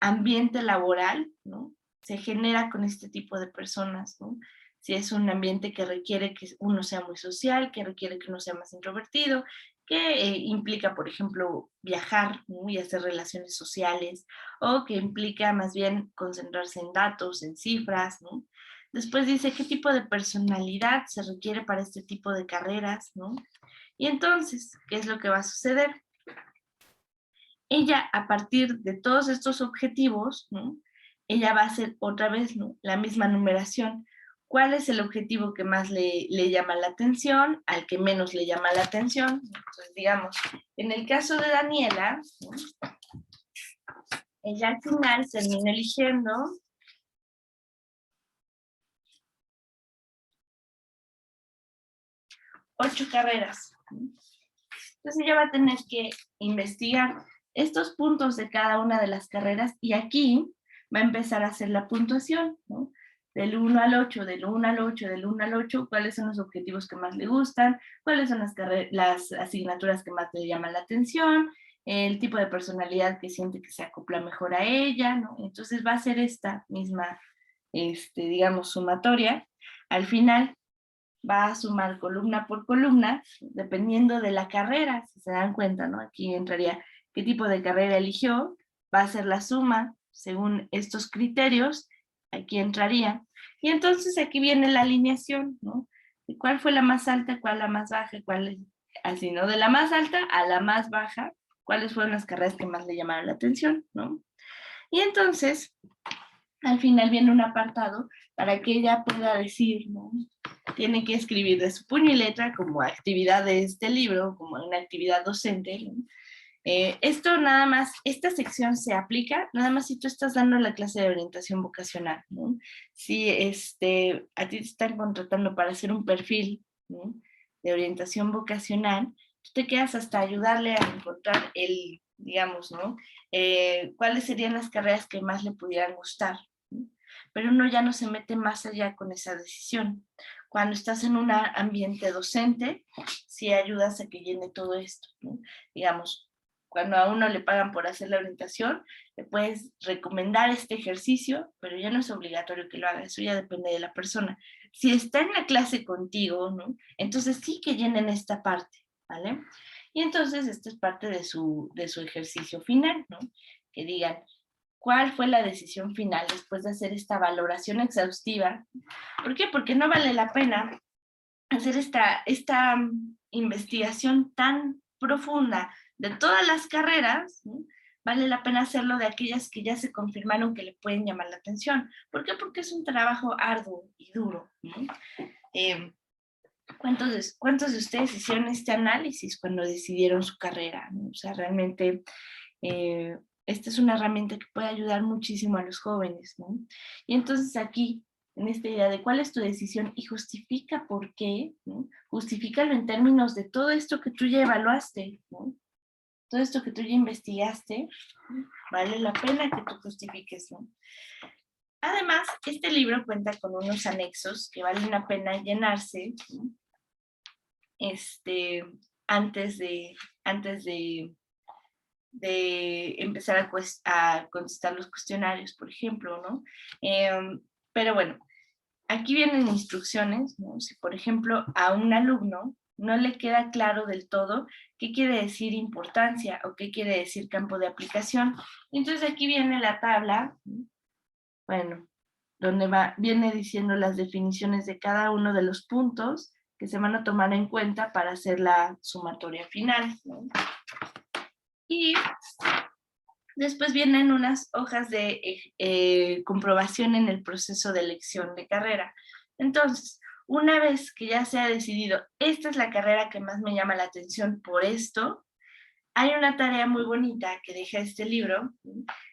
ambiente laboral, ¿no? Se genera con este tipo de personas, ¿no? Si es un ambiente que requiere que uno sea muy social, que requiere que uno sea más introvertido, que implica, por ejemplo, viajar, ¿no? Y hacer relaciones sociales, o que implica más bien concentrarse en datos, en cifras, ¿no? Después dice qué tipo de personalidad se requiere para este tipo de carreras, ¿no? Y entonces, ¿qué es lo que va a suceder? Ella, a partir de todos estos objetivos, ¿no? Ella va a hacer otra vez, ¿no? La misma numeración. ¿Cuál es el objetivo que más le llama la atención? Al que menos le llama la atención. Entonces, digamos, en el caso de Daniela, ¿no? Ella al final termina eligiendo 8 carreras. Entonces ella va a tener que investigar estos puntos de cada una de las carreras y aquí va a empezar a hacer la puntuación, ¿no? Del 1 al 8, del 1 al 8, del 1 al 8, cuáles son los objetivos que más le gustan, cuáles son las asignaturas que más le llaman la atención, el tipo de personalidad que siente que se acopla mejor a ella, ¿no? Entonces va a ser esta misma, digamos, sumatoria. Al final va a sumar columna por columna, dependiendo de la carrera, si se dan cuenta, ¿no? Aquí entraría qué tipo de carrera eligió, va a ser la suma según estos criterios, aquí entraría. Y entonces aquí viene la alineación, ¿no? ¿Cuál fue la más alta, cuál la más baja, así, ¿no? De la más alta a la más baja, cuáles fueron las carreras que más le llamaron la atención, ¿no? Y entonces, al final viene un apartado para que ella pueda decir, ¿no? Tiene que escribir de su puño y letra como actividad de este libro, como una actividad docente, ¿no? Esto nada más, esta sección se aplica nada más si tú estás dando la clase de orientación vocacional, ¿no? Si a ti te están contratando para hacer un perfil, ¿no? De orientación vocacional, tú te quedas hasta ayudarle a encontrar digamos, ¿no? ¿Cuáles serían las carreras que más le pudieran gustar? ¿No? Pero uno ya no se mete más allá con esa decisión. Cuando estás en un ambiente docente, sí ayudas a que llene todo esto, ¿no? Digamos, cuando a uno le pagan por hacer la orientación, le puedes recomendar este ejercicio, pero ya no es obligatorio que lo haga, eso ya depende de la persona. Si está en la clase contigo, ¿no? Entonces sí que llenen esta parte, ¿vale? Y entonces esta es parte de su ejercicio final, ¿no? Que digan, ¿cuál fue la decisión final después de hacer esta valoración exhaustiva? ¿Por qué? Porque no vale la pena hacer esta investigación tan profunda de todas las carreras, ¿no? Vale la pena hacerlo de aquellas que ya se confirmaron que le pueden llamar la atención. ¿Por qué? Porque es un trabajo arduo y duro, ¿no? ¿Cuántos de ustedes hicieron este análisis cuando decidieron su carrera, ¿no? O sea, realmente esta es una herramienta que puede ayudar muchísimo a los jóvenes, ¿no? Y entonces aquí, en esta idea de cuál es tu decisión y justifica por qué, ¿no? Justifícalo en términos de todo esto que tú ya evaluaste, ¿no? Todo esto que tú ya investigaste, vale la pena que tú justifiques, ¿no? Además, este libro cuenta con unos anexos que valen la pena llenarse, ¿no? Antes de empezar a contestar los cuestionarios, por ejemplo, ¿no? Pero bueno, aquí vienen instrucciones, ¿no? Si, por ejemplo, a un alumno no le queda claro del todo qué quiere decir importancia o qué quiere decir campo de aplicación, entonces aquí viene la tabla, ¿no? Bueno, donde viene diciendo las definiciones de cada uno de los puntos que se van a tomar en cuenta para hacer la sumatoria final, ¿no? Y después vienen unas hojas de comprobación en el proceso de elección de carrera. Entonces, una vez que ya se ha decidido, esta es la carrera que más me llama la atención por esto, hay una tarea muy bonita que deja este libro,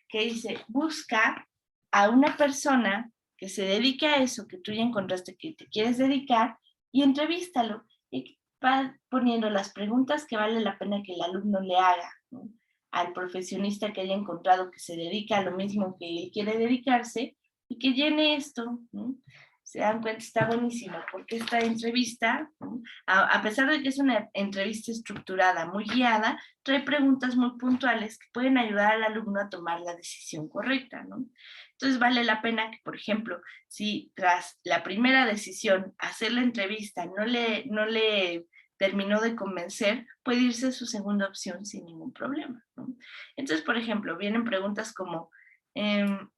que dice, busca a una persona que se dedique a eso que tú ya encontraste que te quieres dedicar y entrevístalo. Y va poniendo las preguntas que vale la pena que el alumno le haga, ¿no?, al profesionista que haya encontrado que se dedica a lo mismo que él quiere dedicarse y que llene esto, ¿no? Se dan cuenta, está buenísimo, porque esta entrevista, ¿no?, a pesar de que es una entrevista estructurada, muy guiada, trae preguntas muy puntuales que pueden ayudar al alumno a tomar la decisión correcta, ¿no? Entonces vale la pena que, por ejemplo, si tras la primera decisión, hacer la entrevista, no le terminó de convencer, puede irse a su segunda opción sin ningún problema, ¿no? Entonces, por ejemplo, vienen preguntas como, em,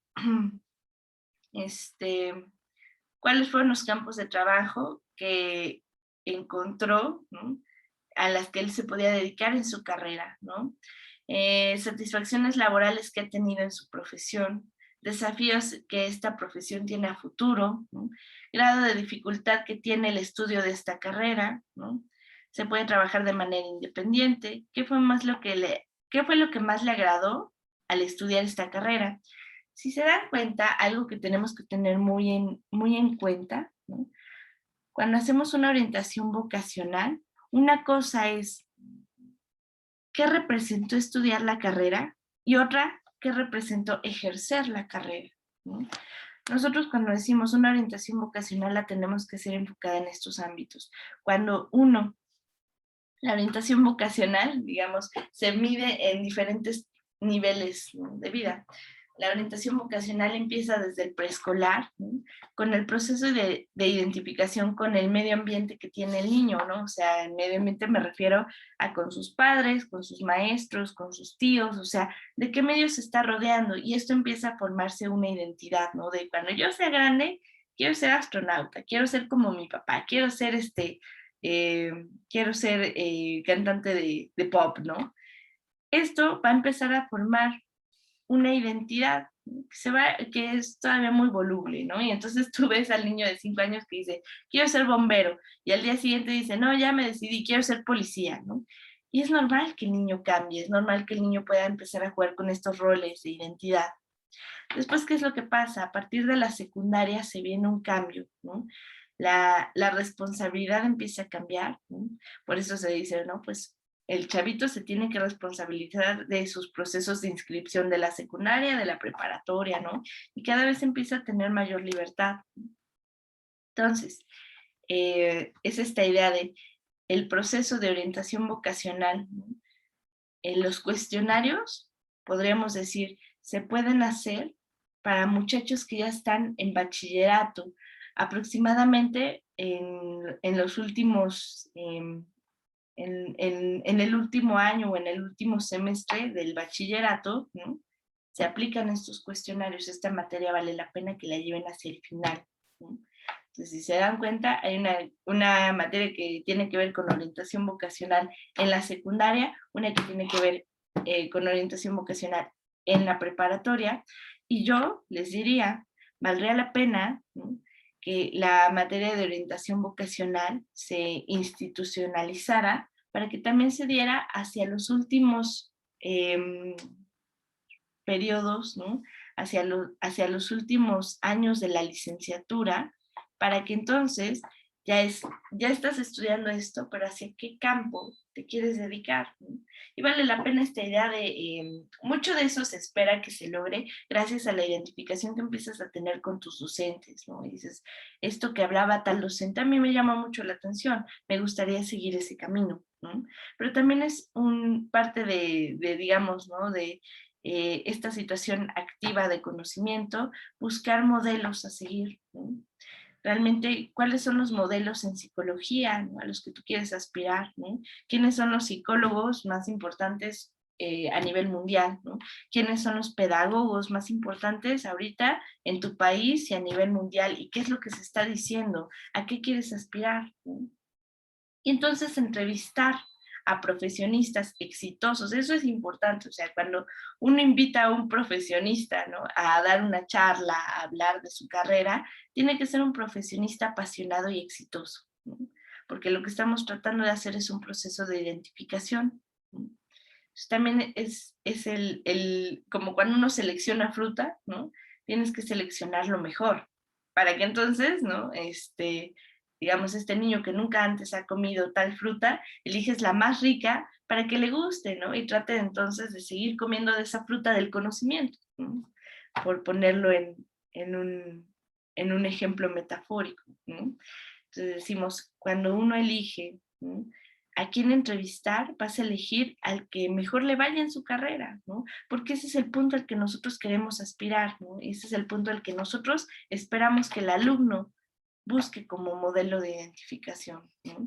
este, ¿cuáles fueron los campos de trabajo que encontró, ¿no?, a las que él se podía dedicar en su carrera, ¿no? Satisfacciones laborales que ha tenido en su profesión, desafíos que esta profesión tiene a futuro, ¿no?, grado de dificultad que tiene el estudio de esta carrera, ¿no? Se puede trabajar de manera independiente. ¿Qué fue lo que más le agradó al estudiar esta carrera? Si se dan cuenta, algo que tenemos que tener muy en cuenta, ¿no?, cuando hacemos una orientación vocacional, una cosa es qué representó estudiar la carrera y otra, qué representó ejercer la carrera, ¿no? Nosotros cuando decimos una orientación vocacional la tenemos que ser enfocada en estos ámbitos. Cuando la orientación vocacional, digamos, se mide en diferentes niveles, ¿no?, de vida. La orientación vocacional empieza desde el preescolar, ¿no?, con el proceso de identificación con el medio ambiente que tiene el niño, ¿no? O sea, el medio ambiente me refiero a con sus padres, con sus maestros, con sus tíos, o sea, de qué medio se está rodeando. Y esto empieza a formarse una identidad, ¿no? De cuando yo sea grande, quiero ser astronauta, quiero ser como mi papá, eh, quiero ser cantante de pop, ¿no? Esto va a empezar a formar una identidad, ¿no?, que es todavía muy voluble, ¿no? Y entonces tú ves al niño de 5 años que dice, quiero ser bombero, y al día siguiente dice, no, ya me decidí, quiero ser policía, ¿no? Y es normal que el niño cambie, es normal que el niño pueda empezar a jugar con estos roles de identidad. Después, ¿qué es lo que pasa? A partir de la secundaria se viene un cambio, ¿no? La responsabilidad empieza a cambiar, ¿no? Por eso se dice, ¿no? Pues el chavito se tiene que responsabilizar de sus procesos de inscripción de la secundaria, de la preparatoria, ¿no? Y cada vez empieza a tener mayor libertad. Entonces, es esta idea de el proceso de orientación vocacional, ¿no? En los cuestionarios, podríamos decir, se pueden hacer para muchachos que ya están en bachillerato, aproximadamente en los últimos, en el último año o en el último semestre del bachillerato, ¿no?, se aplican estos cuestionarios. Esta materia vale la pena que la lleven hacia el final, ¿no? Entonces, si se dan cuenta, hay una materia que tiene que ver con orientación vocacional en la secundaria, una que tiene que ver con orientación vocacional en la preparatoria, y yo les diría, valdría la pena, ¿no?, que la materia de orientación vocacional se institucionalizara para que también se diera hacia los últimos periodos, ¿no?, hacia los últimos años de la licenciatura, para que entonces ya estás estudiando esto, pero ¿hacia qué campo te quieres dedicar?, ¿no? Y vale la pena esta idea de, mucho de eso se espera que se logre gracias a la identificación que empiezas a tener con tus docentes, ¿no? Y dices, esto que hablaba tal docente a mí me llama mucho la atención, me gustaría seguir ese camino, ¿no? Pero también es parte de, digamos, ¿no?, de esta situación activa de conocimiento, buscar modelos a seguir, ¿no? Realmente, ¿cuáles son los modelos en psicología, ¿no?, a los que tú quieres aspirar, ¿no? ¿Quiénes son los psicólogos más importantes a nivel mundial, ¿no? ¿Quiénes son los pedagogos más importantes ahorita en tu país y a nivel mundial? ¿Y qué es lo que se está diciendo? ¿A qué quieres aspirar?, ¿no? Y entonces entrevistar a profesionistas exitosos, eso es importante, o sea, cuando uno invita a un profesionista, ¿no?, a dar una charla, a hablar de su carrera, tiene que ser un profesionista apasionado y exitoso, ¿no?, porque lo que estamos tratando de hacer es un proceso de identificación, ¿no? Entonces, también es como cuando uno selecciona fruta, ¿no?, tienes que seleccionar lo mejor. para que entonces, ¿no? Digamos, este niño que nunca antes ha comido tal fruta, eliges la más rica para que le guste, ¿no? Y trate entonces de seguir comiendo de esa fruta del conocimiento, ¿no? Por ponerlo en un ejemplo metafórico, ¿no? Entonces decimos, cuando uno elige, ¿no?, a quién entrevistar, vas a elegir al que mejor le vaya en su carrera, ¿no? Porque ese es el punto al que nosotros queremos aspirar, ¿no? Y ese es el punto al que nosotros esperamos que el alumno busque como modelo de identificación, ¿no?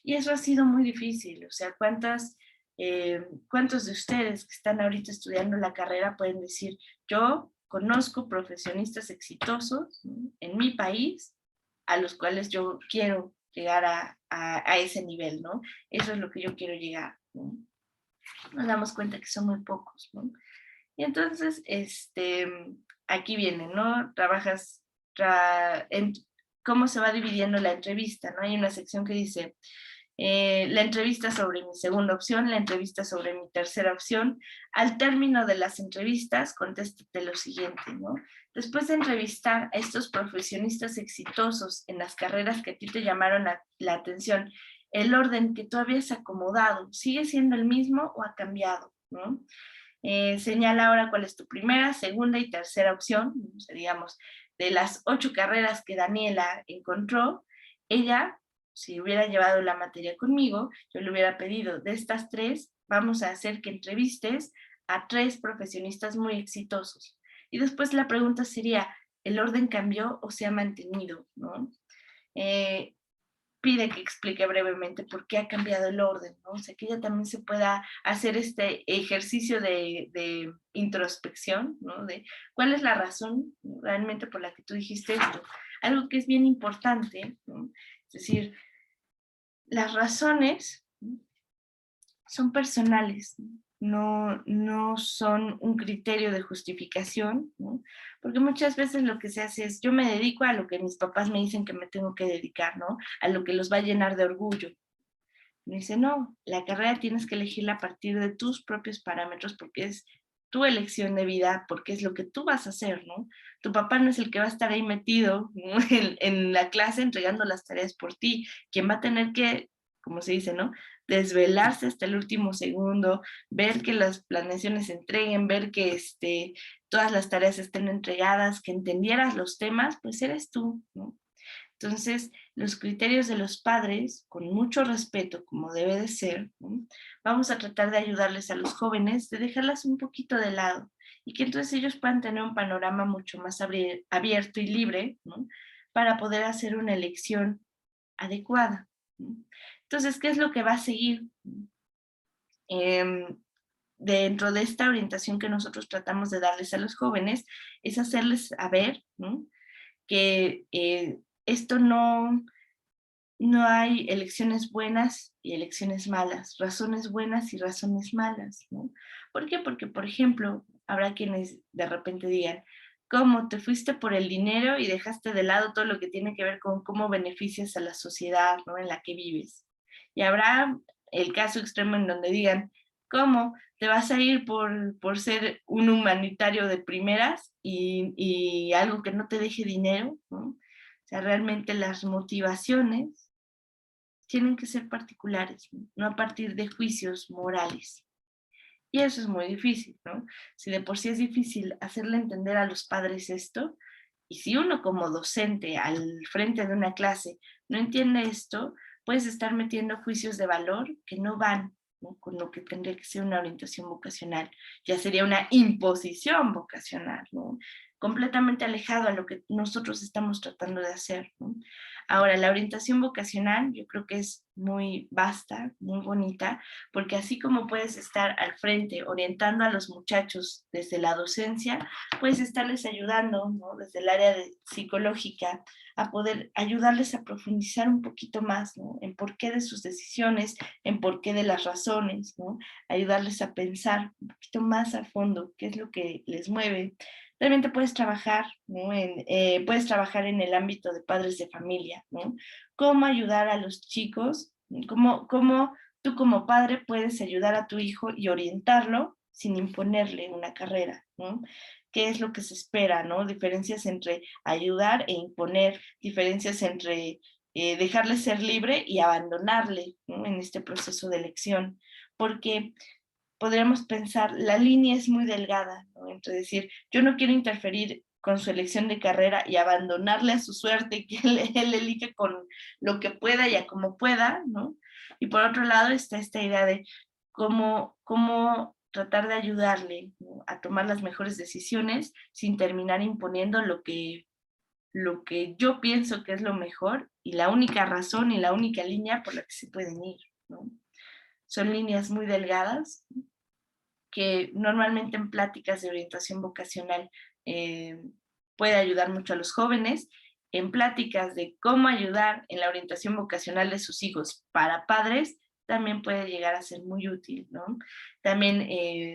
Y eso ha sido muy difícil, o sea, ¿cuántos de ustedes que están ahorita estudiando la carrera pueden decir, yo conozco profesionistas exitosos, ¿no?, en mi país, a los cuales yo quiero llegar a ese nivel, ¿no? Eso es lo que yo quiero llegar, ¿no? Nos damos cuenta que son muy pocos, ¿no? Y entonces, aquí viene, ¿no? En cómo se va dividiendo la entrevista, ¿no? Hay una sección que dice, la entrevista sobre mi segunda opción, la entrevista sobre mi tercera opción. Al término de las entrevistas, contéstate lo siguiente, ¿no? Después de entrevistar a estos profesionistas exitosos en las carreras que a ti te llamaron la atención, el orden que tú habías acomodado, ¿sigue siendo el mismo o ha cambiado, ¿no? Señala ahora cuál es tu primera, segunda y tercera opción. O sea, digamos, de las 8 carreras que Daniela encontró, ella, si hubiera llevado la materia conmigo, yo le hubiera pedido, de estas 3, vamos a hacer que entrevistes a 3 profesionistas muy exitosos. Y después la pregunta sería, ¿el orden cambió o se ha mantenido, ¿no? Pide que explique brevemente por qué ha cambiado el orden, ¿no? O sea, que ella también se pueda hacer este ejercicio de introspección, ¿no? De cuál es la razón realmente por la que tú dijiste esto. Algo que es bien importante, ¿no? Es decir, las razones, ¿no?, son personales, no son un criterio de justificación, ¿no? Porque muchas veces lo que se hace es, yo me dedico a lo que mis papás me dicen que me tengo que dedicar, ¿no? A lo que los va a llenar de orgullo. Me dice, no, la carrera tienes que elegirla a partir de tus propios parámetros porque es tu elección de vida, porque es lo que tú vas a hacer, ¿no? Tu papá no es el que va a estar ahí metido, ¿no?, en la clase entregando las tareas por ti. Quien va a tener que, como se dice, ¿no?, desvelarse hasta el último segundo, ver que las planeaciones se entreguen, ver que todas las tareas estén entregadas, que entendieras los temas, pues eres tú, ¿no? Entonces, los criterios de los padres, con mucho respeto, como debe de ser, ¿no?, vamos a tratar de ayudarles a los jóvenes, de dejarlas un poquito de lado, y que entonces ellos puedan tener un panorama mucho más abierto y libre, ¿no?, para poder hacer una elección adecuada, ¿no? Entonces, ¿qué es lo que va a seguir? Em, Dentro de esta orientación que nosotros tratamos de darles a los jóvenes, es hacerles saber, ¿no?, que esto no hay elecciones buenas y elecciones malas, razones buenas y razones malas, ¿no? ¿Por qué? Porque, por ejemplo, habrá quienes de repente digan, ¿cómo te fuiste por el dinero y dejaste de lado todo lo que tiene que ver con cómo beneficias a la sociedad, ¿no?, en la que vives? Y habrá el caso extremo en donde digan, ¿cómo te vas a ir por ser un humanitario de primeras y algo que no te deje dinero, ¿no? O sea, realmente las motivaciones tienen que ser particulares, ¿no?, a partir de juicios morales. Y eso es muy difícil, ¿no? Si de por sí es difícil hacerle entender a los padres esto, y si uno como docente al frente de una clase no entiende esto, puedes estar metiendo juicios de valor que no van, ¿no?, con lo que tendría que ser una orientación vocacional. Ya sería una imposición vocacional, ¿no?, completamente alejado a lo que nosotros estamos tratando de hacer, ¿no? Ahora, la orientación vocacional yo creo que es muy vasta, muy bonita, porque así como puedes estar al frente orientando a los muchachos desde la docencia, puedes estarles ayudando, ¿no?, desde el área psicológica, a poder ayudarles a profundizar un poquito más, ¿no?, en por qué de sus decisiones, en por qué de las razones, ¿no?, ayudarles a pensar un poquito más a fondo qué es lo que les mueve. Realmente puedes trabajar, ¿no?, puedes trabajar en el ámbito de padres de familia, ¿no? Cómo ayudar a los chicos, cómo tú como padre puedes ayudar a tu hijo y orientarlo sin imponerle una carrera, ¿no? qué es lo que se espera, ¿no? Diferencias entre ayudar e imponer, diferencias entre dejarle ser libre y abandonarle, ¿no? En este proceso de elección, porque podríamos pensar, la línea es muy delgada, ¿no? Entre decir, yo no quiero interferir con su elección de carrera y abandonarle a su suerte, que él elige con lo que pueda y a como pueda, ¿no? Y por otro lado está esta idea de cómo tratar de ayudarle, ¿no? A tomar las mejores decisiones sin terminar imponiendo lo que yo pienso que es lo mejor y la única razón y la única línea por la que se pueden ir, ¿no? Son líneas muy delgadas que normalmente en pláticas de orientación vocacional eh, puede ayudar mucho a los jóvenes, en pláticas de cómo ayudar en la orientación vocacional de sus hijos para padres, también puede llegar a ser muy útil, ¿no? También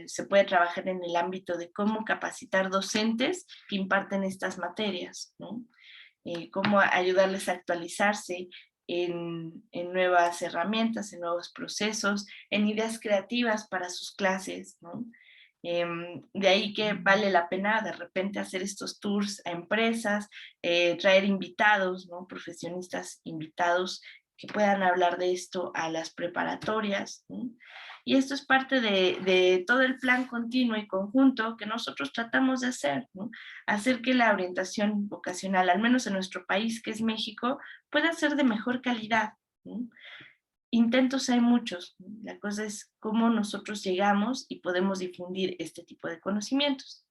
se puede trabajar en el ámbito de cómo capacitar docentes que imparten estas materias, ¿no? Cómo ayudarles a actualizarse en nuevas herramientas, en nuevos procesos, en ideas creativas para sus clases, ¿no? De ahí que vale la pena de repente hacer estos tours a empresas, traer invitados, ¿no? Profesionistas invitados que puedan hablar de esto a las preparatorias, ¿no? Y esto es parte de todo el plan continuo y conjunto que nosotros tratamos de hacer, ¿no? Hacer que la orientación vocacional, al menos en nuestro país, que es México, pueda ser de mejor calidad, ¿no? Intentos hay muchos, ¿no? La cosa es cómo nosotros llegamos y podemos difundir este tipo de conocimientos.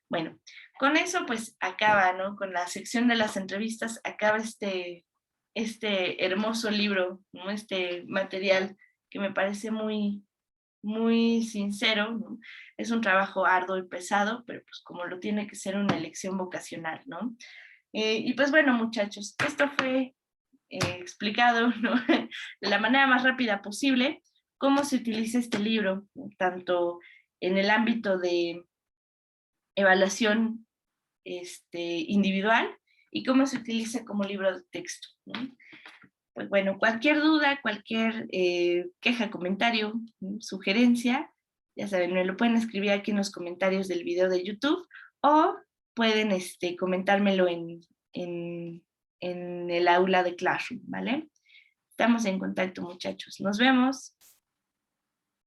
Bueno, con eso pues acaba, ¿no? Con la sección de las entrevistas acaba este hermoso libro, ¿no? Este material que me parece muy sincero, ¿no? Es un trabajo arduo y pesado, pero pues como lo tiene que ser una elección vocacional, ¿no? Y pues bueno, muchachos, esto fue explicado, ¿no? De la manera más rápida posible cómo se utiliza este libro, ¿no? Tanto en el ámbito de evaluación individual y cómo se utiliza como libro de texto, ¿no? Pues bueno, cualquier duda, cualquier queja, comentario, sugerencia, ya saben, me lo pueden escribir aquí en los comentarios del video de YouTube o pueden comentármelo en el aula de Classroom, ¿vale? Estamos en contacto, muchachos. Nos vemos.